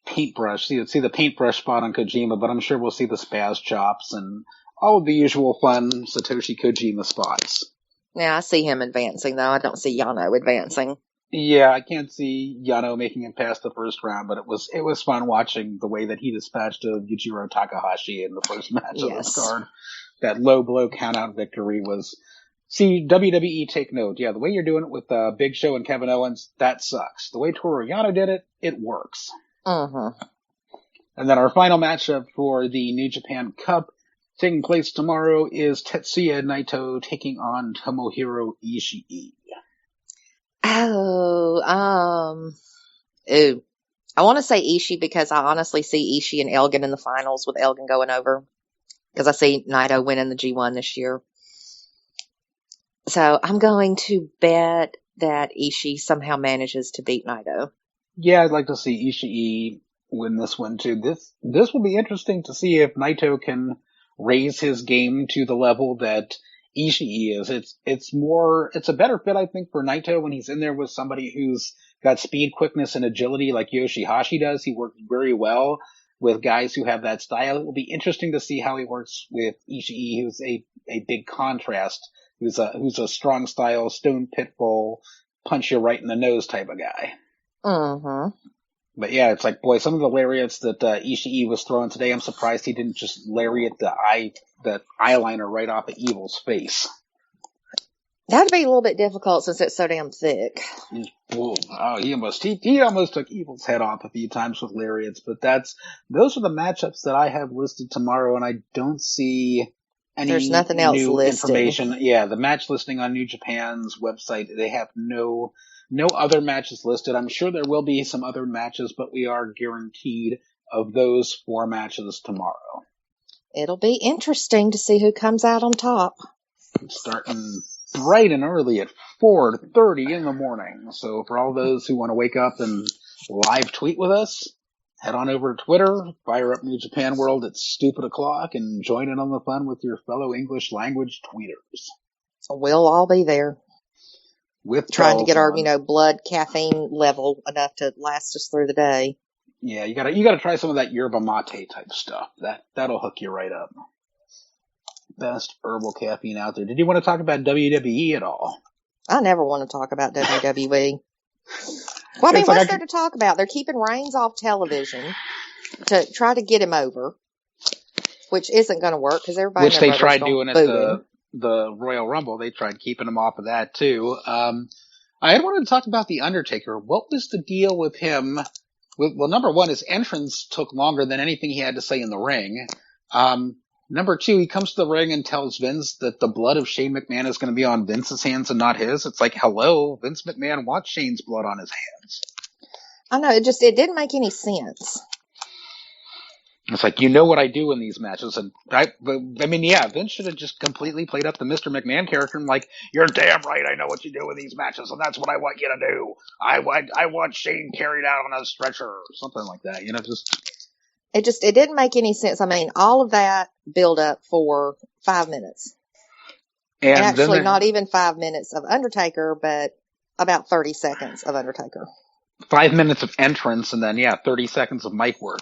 Speaker 2: Paintbrush. See the paintbrush spot on Kojima, but I'm sure we'll see the spaz chops and all of the usual fun Satoshi Kojima spots.
Speaker 3: Yeah, I see him advancing, though. I don't see Yano advancing.
Speaker 2: Yeah, I can't see Yano making it past the first round, but it was fun watching the way that he dispatched Yujiro Takahashi in the first match of this card. That low blow countout victory was... See, WWE, take note. Yeah, the way you're doing it with Big Show and Kevin Owens, that sucks. The way Toru Yano did it, it works.
Speaker 3: Uh-huh.
Speaker 2: And then our final matchup for the New Japan Cup taking place tomorrow is Tetsuya Naito taking on Tomohiro Ishii.
Speaker 3: I want to say Ishii because I honestly see Ishii and Elgin in the finals with Elgin going over. Because I see Naito winning the G1 this year. So I'm going to bet that Ishii somehow manages to beat Naito.
Speaker 2: Yeah, I'd like to see Ishii win this one too. This will be interesting to see if Naito can raise his game to the level that Ishii is. It's a better fit, I think, for Naito when he's in there with somebody who's got speed, quickness, and agility like Yoshihashi does. He works very well with guys who have that style. It will be interesting to see how he works with Ishii, who's a big contrast, who's a strong style, Stone Pitbull, punch you right in the nose type of guy.
Speaker 3: Uh-huh.
Speaker 2: But yeah, it's like, boy, some of the lariats that Ishii was throwing today, I'm surprised he didn't just lariat that eyeliner right off of Evil's face.
Speaker 3: That'd be a little bit difficult since it's so damn thick.
Speaker 2: Oh, he almost took Evil's head off a few times with lariats, but those are the matchups that I have listed tomorrow, and I don't see any
Speaker 3: There's nothing else
Speaker 2: new
Speaker 3: listed.
Speaker 2: information. Yeah, the match listing on New Japan's website, they have no other matches listed. I'm sure there will be some other matches, but we are guaranteed of those 4 matches tomorrow.
Speaker 3: It'll be interesting to see who comes out on top.
Speaker 2: Starting bright and early at 4:30 in the morning. So for all those who want to wake up and live tweet with us, head on over to Twitter, fire up New Japan World at stupid o'clock, and join in on the fun with your fellow English language tweeters.
Speaker 3: So we'll all be there.
Speaker 2: With
Speaker 3: trying to get our, blood caffeine level enough to last us through the day.
Speaker 2: Yeah, you gotta try some of that yerba mate type stuff. That'll hook you right up. Best herbal caffeine out there. Did you want to talk about WWE at all?
Speaker 3: I never want to talk about WWE. Well, I mean, what's there to talk about? They're keeping Reigns off television to try to get him over, which isn't going to work because everybody.
Speaker 2: Which they tried doing at the Royal Rumble. They tried keeping him off of that too. I had wanted to talk about The Undertaker. What was the deal with him? Well, number one, his entrance took longer than anything he had to say in the ring. Number two, he comes to the ring and tells Vince that the blood of Shane McMahon is going to be on Vince's hands and not his. It's like, hello, Vince McMahon wants Shane's blood on his hands.
Speaker 3: I know, it didn't make any sense.
Speaker 2: It's like, you know what I do in these matches. And Vince should have just completely played up the Mr. McMahon character and like, you're damn right, I know what you do in these matches, and that's what I want you to do. I want Shane carried out on a stretcher or something like that. It
Speaker 3: didn't make any sense. I mean, all of that build up for 5 minutes. And actually, not even 5 minutes of Undertaker, but about 30 seconds of Undertaker.
Speaker 2: 5 minutes of entrance, and then, 30 seconds of mic work.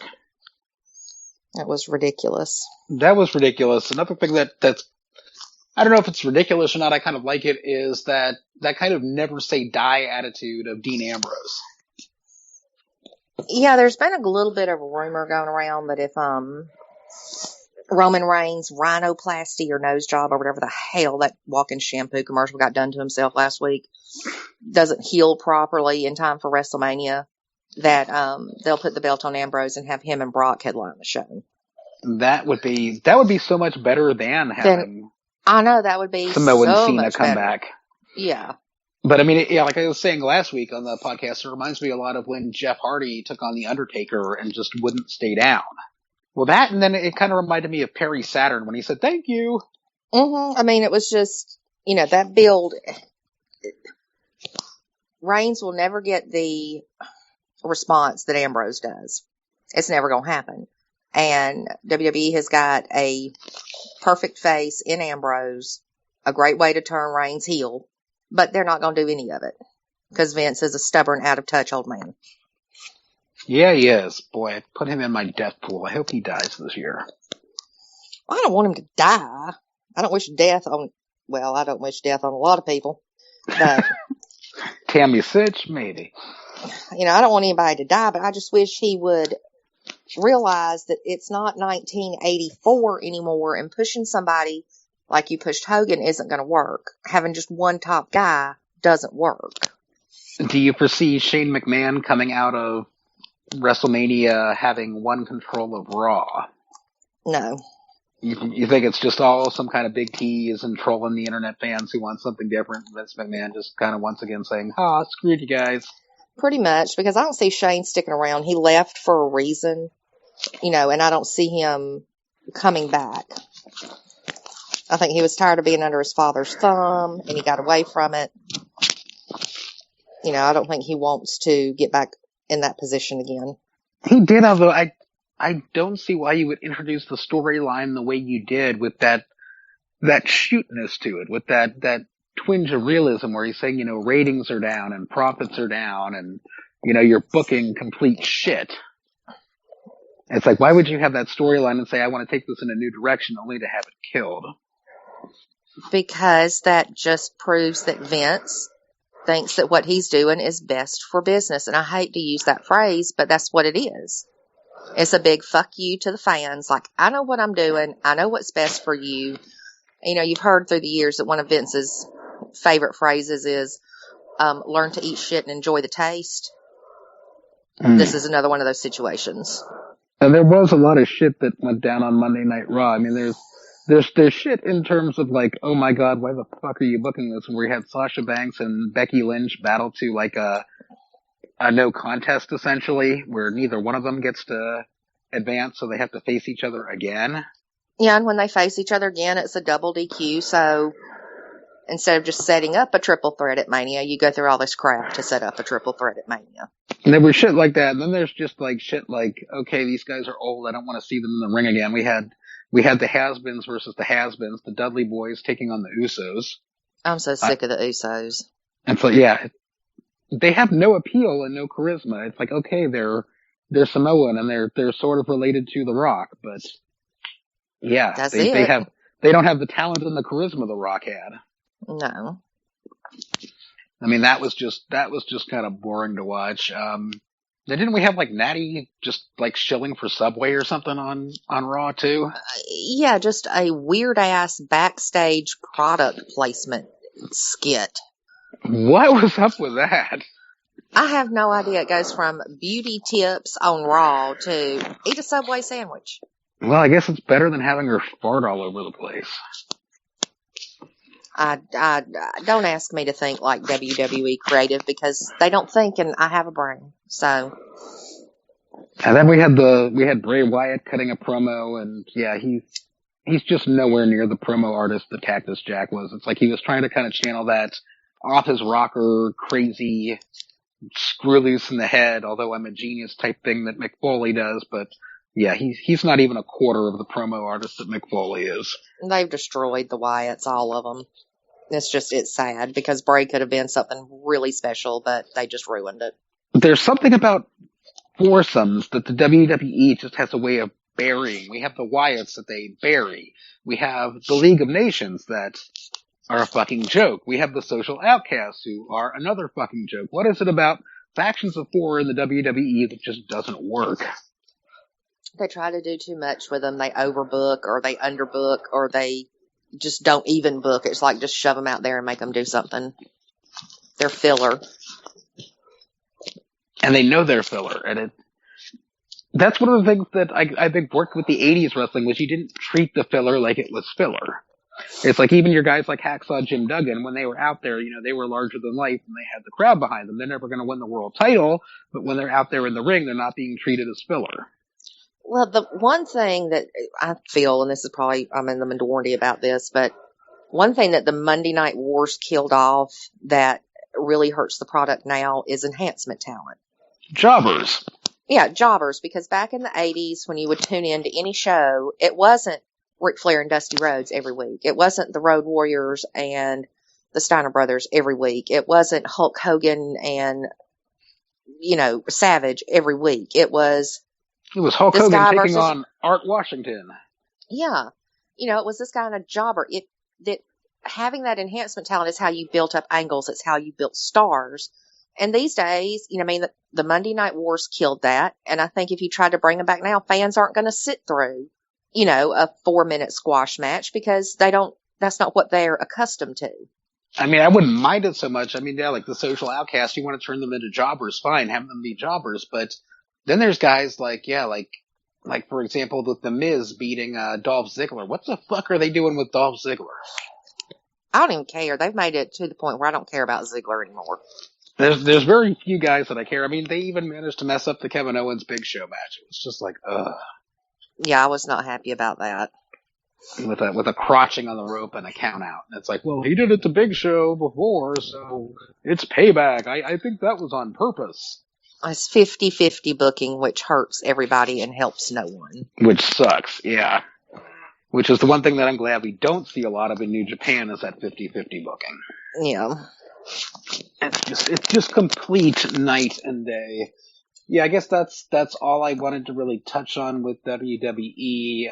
Speaker 3: That was ridiculous.
Speaker 2: That was ridiculous. Another thing that's, I don't know if it's ridiculous or not, I kind of like it, is that kind of never say die attitude of Dean Ambrose.
Speaker 3: Yeah, there's been a little bit of a rumor going around that if Roman Reigns' rhinoplasty or nose job or whatever the hell that walking shampoo commercial got done to himself last week doesn't heal properly in time for WrestleMania, that they'll put the belt on Ambrose and have him and Brock headline the show.
Speaker 2: That would be so much better than having
Speaker 3: I know, that would be
Speaker 2: Samoa and
Speaker 3: so
Speaker 2: Cena
Speaker 3: much
Speaker 2: come
Speaker 3: better.
Speaker 2: back.
Speaker 3: Yeah.
Speaker 2: But I mean, like I was saying last week on the podcast, it reminds me a lot of when Jeff Hardy took on The Undertaker and just wouldn't stay down. Well, that, and then it kind of reminded me of Perry Saturn when he said, thank you.
Speaker 3: Mm-hmm. I mean, it was just, that build. Reigns will never get the response that Ambrose does. It's never going to happen. And WWE has got a perfect face in Ambrose, a great way to turn Reigns heel, but they're not going to do any of it because Vince is a stubborn, out-of-touch old man.
Speaker 2: Yeah, he is. Boy, I put him in my death pool. I hope he dies this year.
Speaker 3: I don't want him to die. I don't wish death on, well, I don't wish death on a lot of people, but
Speaker 2: Tammy Sitch, maybe.
Speaker 3: I don't want anybody to die, but I just wish he would realize that it's not 1984 anymore, and pushing somebody like you pushed Hogan isn't going to work. Having just one top guy doesn't work.
Speaker 2: Do you foresee Shane McMahon coming out of WrestleMania having one control of Raw?
Speaker 3: No.
Speaker 2: You think it's just all some kind of big tease and trolling the internet fans who want something different? Vince McMahon just kind of once again saying, screw you guys.
Speaker 3: Pretty much, because I don't see Shane sticking around. He left for a reason, and I don't see him coming back. I think he was tired of being under his father's thumb, and he got away from it. I don't think he wants to get back in that position again.
Speaker 2: He did, although I don't see why you would introduce the storyline the way you did with that shootness to it, with that twinge of realism where he's saying, ratings are down and profits are down and, you're booking complete shit. It's like, why would you have that storyline and say, I want to take this in a new direction only to have it killed?
Speaker 3: Because that just proves that Vince thinks that what he's doing is best for business. And I hate to use that phrase, but that's what it is. It's a big fuck you to the fans. Like, I know what I'm doing. I know what's best for you. You've heard through the years that one of Vince's favorite phrases is, learn to eat shit and enjoy the taste. This is another one of those situations.
Speaker 2: And there was a lot of shit that went down on Monday Night Raw. I mean, there's shit in terms of like, oh my god, why the fuck are you booking this? Where we had Sasha Banks and Becky Lynch battle to like a no contest essentially, where neither one of them gets to advance, so they have to face each other again.
Speaker 3: Yeah, and when they face each other again, it's a double DQ, so instead of just setting up a triple threat at Mania, you go through all this crap to set up a triple threat at Mania.
Speaker 2: And there was shit like that, and then there's just like shit like, okay, these guys are old, I don't want to see them in the ring again. We had the Has-Beens versus the Has-Beens, the Dudley Boys taking on the Usos.
Speaker 3: I'm so sick of the Usos.
Speaker 2: And so, yeah, they have no appeal and no charisma. It's like, okay, they're Samoan and they're sort of related to The Rock, but yeah, they don't have the talent and the charisma The Rock had.
Speaker 3: No.
Speaker 2: I mean, that was just kind of boring to watch. Didn't we have like Natty just like shilling for Subway or something on Raw too?
Speaker 3: Yeah, just a weird ass backstage product placement skit.
Speaker 2: What was up with that?
Speaker 3: I have no idea. It goes from beauty tips on Raw to eat a Subway sandwich.
Speaker 2: Well, I guess it's better than having her fart all over the place.
Speaker 3: I don't ask me to think like WWE creative because they don't think, and I have a brain. So.
Speaker 2: And then we had Bray Wyatt cutting a promo, and yeah, he's just nowhere near the promo artist that Cactus Jack was. It's like he was trying to kind of channel that off his rocker, crazy, screw loose in the head, although I'm a genius type thing that Mick Foley does, but yeah, he's not even a quarter of the promo artist that Mick Foley is.
Speaker 3: They've destroyed the Wyatts, all of them. It's sad because Bray could have been something really special, but they just ruined it.
Speaker 2: There's something about foursomes that the WWE just has a way of burying. We have the Wyatts that they bury. We have the League of Nations that are a fucking joke. We have the Social Outcasts who are another fucking joke. What is it about factions of four in the WWE that just doesn't work?
Speaker 3: They try to do too much with them. They overbook or they underbook or they just don't even book. It's like just shove them out there and make them do something. They're filler. And
Speaker 2: they know they're filler. And that's one of the things that I think worked with the 80s wrestling was you didn't treat the filler like it was filler. It's like even your guys like Hacksaw Jim Duggan, when they were out there, they were larger than life and they had the crowd behind them. They're never going to win the world title, but when they're out there in the ring, they're not being treated as filler.
Speaker 3: Well, the one thing that I feel, and this is probably, I'm in the minority about this, but one thing that the Monday Night Wars killed off that really hurts the product now is enhancement talent.
Speaker 2: Jobbers.
Speaker 3: Yeah, jobbers, because back in the 80s when you would tune in to any show, it wasn't Ric Flair and Dusty Rhodes every week. It wasn't the Road Warriors and the Steiner Brothers every week. It wasn't Hulk Hogan and, Savage every week. It was
Speaker 2: Hulk Hogan taking on Art Washington.
Speaker 3: Yeah. It was this guy and a jobber. That having that enhancement talent is how you built up angles. It's how you built stars. And these days, the Monday Night Wars killed that. And I think if you tried to bring them back now, fans aren't going to sit through, a 4-minute squash match because that's not what they're accustomed to.
Speaker 2: I mean, I wouldn't mind it so much. I mean, yeah, like the social outcasts, you want to turn them into jobbers, fine, have them be jobbers. But then there's guys like for example, the Miz beating Dolph Ziggler. What the fuck are they doing with Dolph Ziggler?
Speaker 3: I don't even care. They've made it to the point where I don't care about Ziggler anymore.
Speaker 2: There's very few guys that I care. I mean, they even managed to mess up the Kevin Owens Big Show match. It was just like, ugh.
Speaker 3: Yeah, I was not happy about that.
Speaker 2: With a crotching on the rope and a count out. And it's like, well, he did it to Big Show before, so it's payback. I think that was on purpose.
Speaker 3: It's 50-50 booking, which hurts everybody and helps no one.
Speaker 2: Which sucks, yeah. Which is the one thing that I'm glad we don't see a lot of in New Japan is that 50-50 booking.
Speaker 3: Yeah.
Speaker 2: It's just complete night and day. Yeah, I guess that's all I wanted to really touch on with WWE.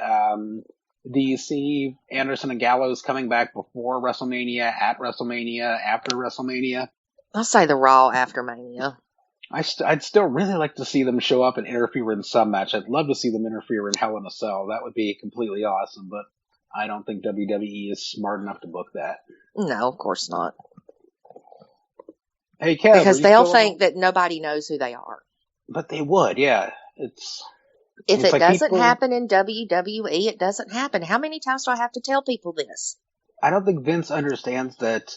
Speaker 2: Do you see Anderson and Gallows coming back before WrestleMania, at WrestleMania, after WrestleMania?
Speaker 3: I'll say the Raw after Mania.
Speaker 2: I'd still really like to see them show up and interfere in some match. I'd love to see them interfere in Hell in a Cell. That would be completely awesome, but I don't think WWE is smart enough to book that.
Speaker 3: No, of course not.
Speaker 2: Hey, Kev,
Speaker 3: because they'll think that nobody knows who they are.
Speaker 2: But they would, yeah. If
Speaker 3: it doesn't happen in WWE, it doesn't happen. How many times do I have to tell people this?
Speaker 2: I don't think Vince understands that,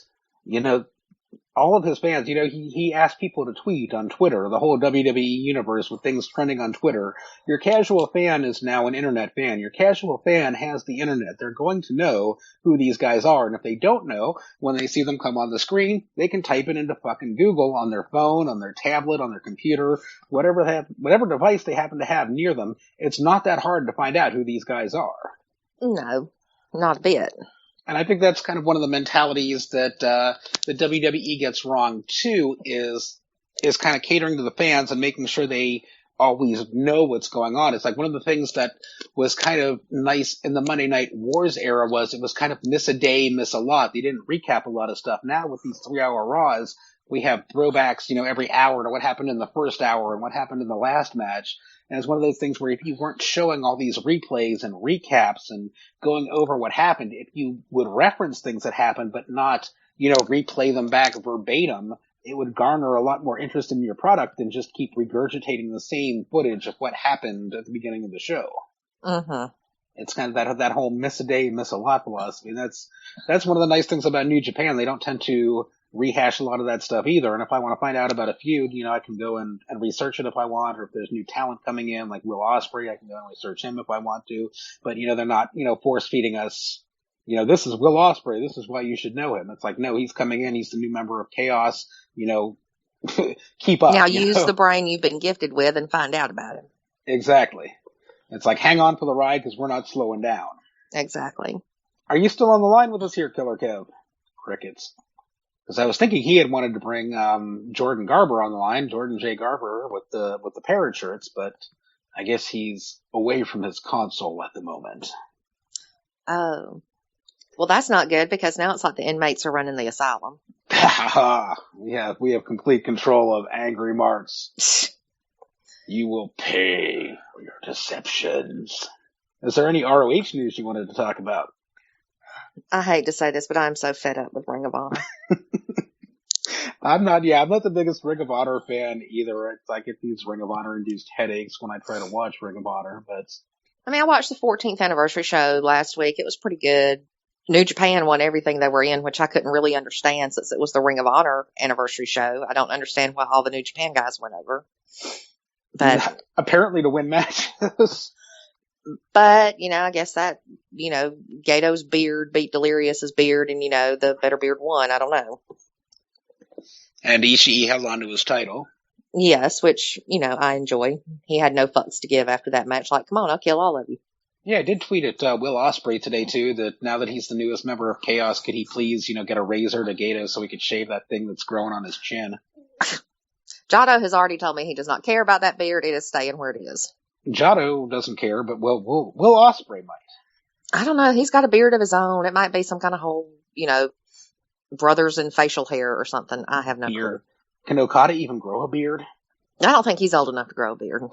Speaker 2: all of his fans, he asked people to tweet on Twitter, the whole WWE universe with things trending on Twitter. Your casual fan is now an internet fan. Your casual fan has the internet. They're going to know who these guys are. And if they don't know, when they see them come on the screen, they can type it into fucking Google on their phone, on their tablet, on their computer, whatever device they happen to have near them. It's not that hard to find out who these guys are.
Speaker 3: No, not a bit.
Speaker 2: And I think that's kind of one of the mentalities that the WWE gets wrong too, is kind of catering to the fans and making sure they always know what's going on. It's like one of the things that was kind of nice in the Monday Night Wars era was it was kind of miss a day, miss a lot. They didn't recap a lot of stuff. Now with these 3-hour Raws, we have throwbacks, every hour to what happened in the first hour and what happened in the last match. And it's one of those things where if you weren't showing all these replays and recaps and going over what happened, if you would reference things that happened but not, replay them back verbatim, it would garner a lot more interest in your product than just keep regurgitating the same footage of what happened at the beginning of the show.
Speaker 3: Uh-huh.
Speaker 2: It's kind of that whole miss a day, miss a lot philosophy. And that's one of the nice things about New Japan. They don't tend to rehash a lot of that stuff either. And if I want to find out about a feud, I can go and research it if I want, or if there's new talent coming in, like Will Ospreay, I can go and research him if I want to. But, they're not, force feeding us, this is Will Ospreay, this is why you should know him. It's like, no, he's coming in, he's the new member of Chaos, keep up.
Speaker 3: Now use the brain you've been gifted with and find out about him.
Speaker 2: Exactly. It's like, hang on for the ride because we're not slowing down.
Speaker 3: Exactly.
Speaker 2: Are you still on the line with us here, Killer Kev? Crickets. Because I was thinking he had wanted to bring Jordan Garber on the line, Jordan J. Garber with the parrot shirts, but I guess he's away from his console at the moment.
Speaker 3: Oh. Well, that's not good because now it's like the inmates are running the asylum.
Speaker 2: Yeah, we have complete control of Angry Marks. You will pay for your deceptions. Is there any ROH news you wanted to talk about?
Speaker 3: I hate to say this, but I'm so fed up with Ring of Honor.
Speaker 2: I'm not the biggest Ring of Honor fan either. It's like it gives Ring of Honor induced headaches when I try to watch Ring of Honor, but
Speaker 3: I watched the 14th anniversary show last week. It was pretty good. New Japan won everything they were in, which I couldn't really understand since it was the Ring of Honor anniversary show. I don't understand why all the New Japan guys went over. But
Speaker 2: apparently to win matches.
Speaker 3: But, I guess that, Gato's beard beat Delirious's beard and, the better beard won. I don't know.
Speaker 2: And Ishii held on to his title.
Speaker 3: Yes, which, I enjoy. He had no fucks to give after that match. Like, come on, I'll kill all of you.
Speaker 2: Yeah, I did tweet at Will Ospreay today, too, that now that he's the newest member of Chaos, could he please, get a razor to Gato so he could shave that thing that's growing on his chin?
Speaker 3: Jado has already told me he does not care about that beard. It is staying where it is.
Speaker 2: Jado doesn't care, but Will Ospreay might.
Speaker 3: I don't know. He's got a beard of his own. It might be some kind of whole, brothers in facial hair or something. I have no clue.
Speaker 2: Can Okada even grow a beard?
Speaker 3: I don't think he's old enough to grow a beard.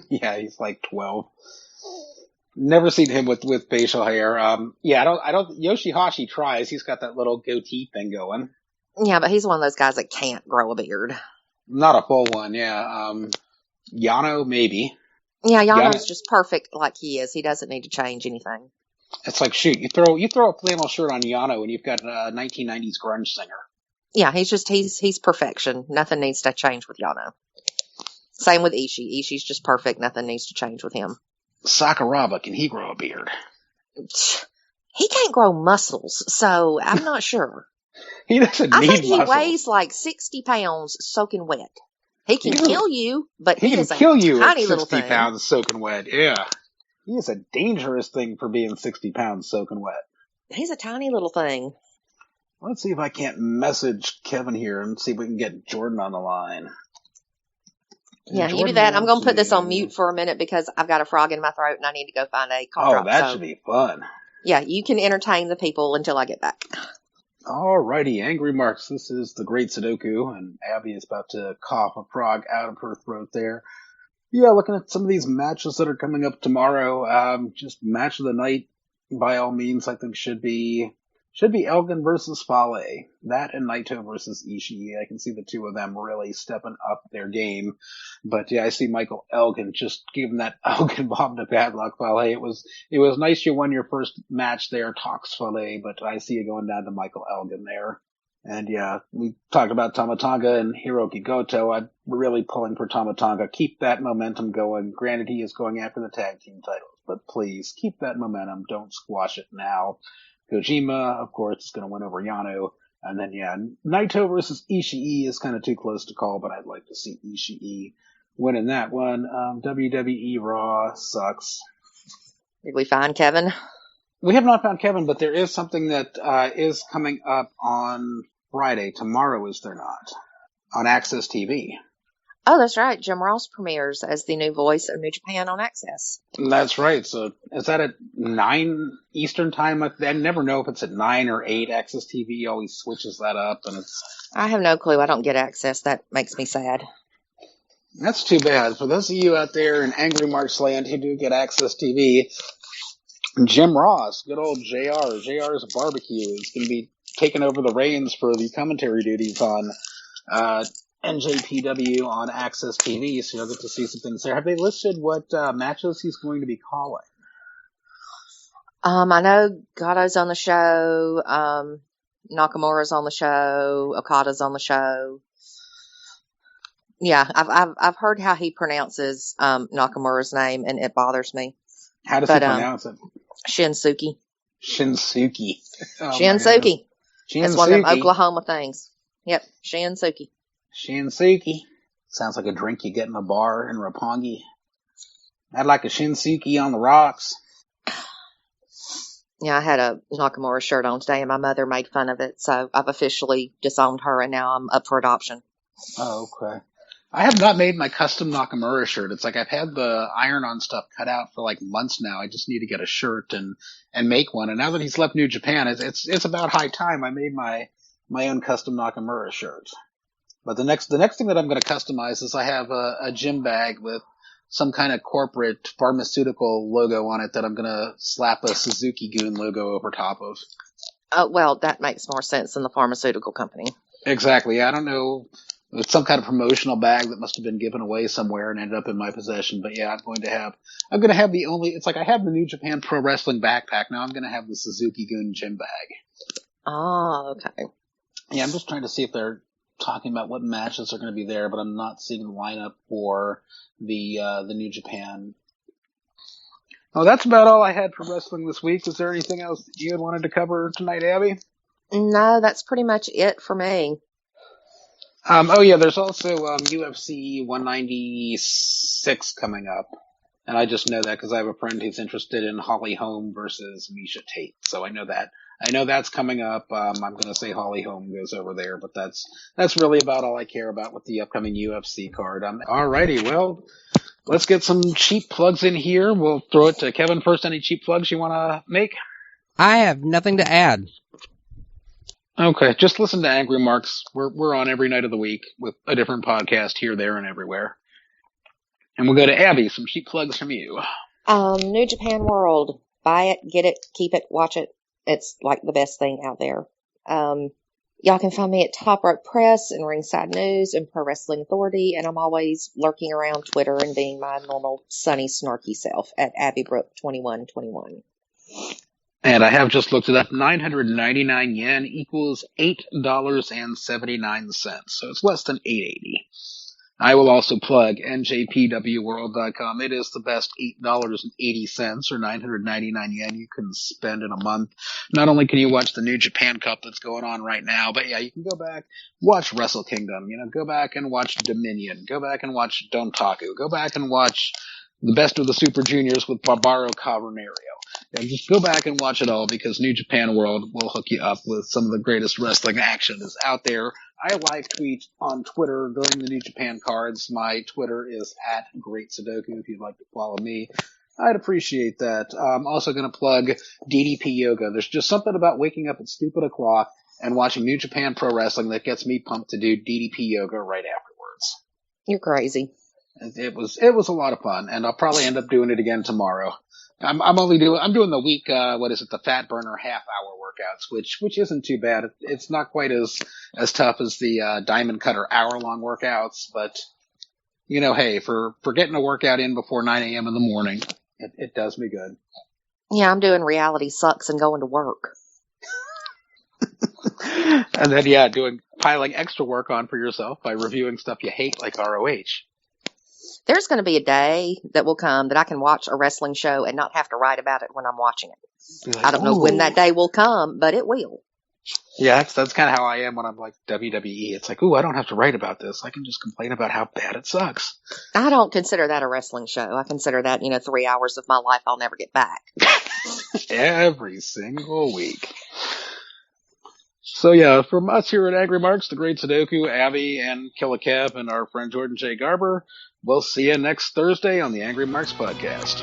Speaker 2: Yeah, he's like 12. Never seen him with facial hair. I don't. Yoshihashi tries. He's got that little goatee thing going.
Speaker 3: Yeah, but he's one of those guys that can't grow a beard.
Speaker 2: Not a full one. Yeah. Yano maybe.
Speaker 3: Yeah, Yano's just perfect like he is. He doesn't need to change anything.
Speaker 2: It's like, shoot, you throw a flannel shirt on Yano and you've got a 1990s grunge singer.
Speaker 3: Yeah, he's perfection. Nothing needs to change with Yano. Same with Ishii. Ishii's just perfect. Nothing needs to change with him.
Speaker 2: Sakuraba, can he grow a beard?
Speaker 3: He can't grow muscles, so I'm not sure.
Speaker 2: He doesn't need muscles.
Speaker 3: I think he weighs like 60 pounds soaking wet. He can kill you, but he is a tiny little thing.
Speaker 2: 60 pounds soaking wet, yeah. He is a dangerous thing for being 60 pounds soaking wet.
Speaker 3: He's a tiny little thing.
Speaker 2: Let's see if I can't message Kevin here and see if we can get Jordan on the line.
Speaker 3: Yeah, Jordan, you do that. I'm going to put this on mute for a minute because I've got a frog in my throat and I need to go find a cough drop.
Speaker 2: Oh, that should be fun.
Speaker 3: Yeah, you can entertain the people until I get back.
Speaker 2: Alrighty, Angry Marks. This is the Great Sudoku, and Abbey is about to cough a frog out of her throat there. Yeah, looking at some of these matches that are coming up tomorrow. Just match of the night, by all means, I think should be Elgin versus Fale. That and Naito versus Ishii. I can see the two of them really stepping up their game. But yeah, I see Michael Elgin just giving that Elgin bomb to Padlock Fale. It was nice you won your first match there, Tox Fale, but I see you going down to Michael Elgin there. And yeah, we talked about Tama Tonga and Hiroki Goto. I'm really pulling for Tama Tonga. Keep that momentum going. Granted, he is going after the tag team titles, but please keep that momentum. Don't squash it now. Kojima, of course, is going to win over Yano. And then, yeah, Naito versus Ishii is kind of too close to call, but I'd like to see Ishii winning that one. WWE Raw sucks.
Speaker 3: Did we find Kevin?
Speaker 2: We have not found Kevin, but there is something that is coming up on Friday. Tomorrow, is there not? On Access TV.
Speaker 3: Oh, that's right. Jim Ross premieres as the new voice of New Japan on Access.
Speaker 2: That's right. So is that at 9 Eastern time? I never know if it's at 9 or 8. Access TV always switches that up.
Speaker 3: I have no clue. I don't get Access. That makes me sad.
Speaker 2: That's too bad. For those of you out there in Angry Marks land who do get Access TV, Jim Ross, good old JR's Barbecue, is going to be taking over the reins for the commentary duties on NJPW on Access TV, so you'll get to see some things there. Have they listed what matches he's going to be calling?
Speaker 3: I know Gato's on the show, Nakamura's on the show, Okada's on the show. Yeah, I've heard how he pronounces Nakamura's name, and it bothers me.
Speaker 2: How does he pronounce it?
Speaker 3: Shinsuke.
Speaker 2: Shinsuke. Oh,
Speaker 3: Shinsuke. It's one of them Oklahoma things. Yep, Shinsuke.
Speaker 2: Shinsuke. Sounds like a drink you get in a bar in Roppongi. I'd like a Shinsuke on the rocks.
Speaker 3: Yeah, I had a Nakamura shirt on today, and my mother made fun of it, so I've officially disowned her, and now I'm up for adoption.
Speaker 2: Oh, okay. I have not made my custom Nakamura shirt. It's like I've had the iron-on stuff cut out for like months now. I just need to get a shirt and make one. And now that he's left New Japan, it's about high time I made my own custom Nakamura shirt. But the next thing that I'm going to customize is I have a gym bag with some kind of corporate pharmaceutical logo on it that I'm going to slap a Suzuki-gun logo over top of.
Speaker 3: Oh, well, that makes more sense than the pharmaceutical company.
Speaker 2: Exactly. I don't know. It's some kind of promotional bag that must have been given away somewhere and ended up in my possession. But yeah, I'm going to have it's like I have the New Japan Pro Wrestling backpack. Now I'm going to have the Suzuki-gun gym bag.
Speaker 3: Oh, okay.
Speaker 2: Yeah, I'm just trying to see if they're talking about what matches are going to be there, but I'm not seeing the lineup for the New Japan. Oh, that's about all I had for wrestling this week. Is there anything else that you had wanted to cover tonight, Abby?
Speaker 3: No, that's pretty much it for me.
Speaker 2: Oh yeah, there's also UFC 196 coming up, and I just know that because I have a friend who's interested in Holly Holm versus Misha Tate, so I know that. I know that's coming up. I'm going to say Holly Holm goes over there, but that's really about all I care about with the upcoming UFC card. Alrighty, well, let's get some cheap plugs in here. We'll throw it to Kevin first. Any cheap plugs you want to make?
Speaker 4: I have nothing to add.
Speaker 2: Okay, just listen to Angry Marks. We're on every night of the week with a different podcast here, there, and everywhere. And we'll go to Abby. Some cheap plugs from you.
Speaker 3: New Japan World. Buy it, get it, keep it, watch it. It's like the best thing out there. Y'all can find me at Top Rope Press and Ringside News and Pro Wrestling Authority, and I'm always lurking around Twitter and being my normal sunny, snarky self at AbbeyBrook2121.
Speaker 2: And I have just looked it up. 999 yen equals $8.79. So it's less than $8.80. I will also plug njpwworld.com. It is the best $8.80 or 999 yen you can spend in a month. Not only can you watch the New Japan Cup that's going on right now, but yeah, you can go back, watch Wrestle Kingdom, go back and watch Dominion, go back and watch Dontaku, go back and watch the Best of the Super Juniors with Barbaro Cavernario. And just go back and watch it all because New Japan World will hook you up with some of the greatest wrestling action that's out there. I live tweet on Twitter during the New Japan cards. My Twitter is at Great Sudoku if you'd like to follow me. I'd appreciate that. I'm also going to plug DDP Yoga. There's just something about waking up at stupid o'clock and watching New Japan Pro Wrestling that gets me pumped to do DDP Yoga right afterwards.
Speaker 3: You're crazy.
Speaker 2: It was a lot of fun, and I'll probably end up doing it again tomorrow. I'm doing the week, the fat burner half-hour workouts, which isn't too bad. It's not quite as tough as the diamond cutter hour-long workouts, but, hey, for getting a workout in before 9 a.m. in the morning, it does me good.
Speaker 3: Yeah, I'm doing reality sucks and going to work.
Speaker 2: And then, piling extra work on for yourself by reviewing stuff you hate like ROH.
Speaker 3: There's going to be a day that will come that I can watch a wrestling show and not have to write about it when I'm watching it. Like, I don't know when that day will come, but it will.
Speaker 2: Yeah, that's kind of how I am when I'm like WWE. It's like, I don't have to write about this. I can just complain about how bad it sucks.
Speaker 3: I don't consider that a wrestling show. I consider that, 3 hours of my life I'll never get back.
Speaker 2: Every single week. So yeah, from us here at Angry Marks, the Great Sudoku, Abby, and Killa Kev, and our friend Jordan J. Garber, we'll see you next Thursday on the Angry Marks podcast.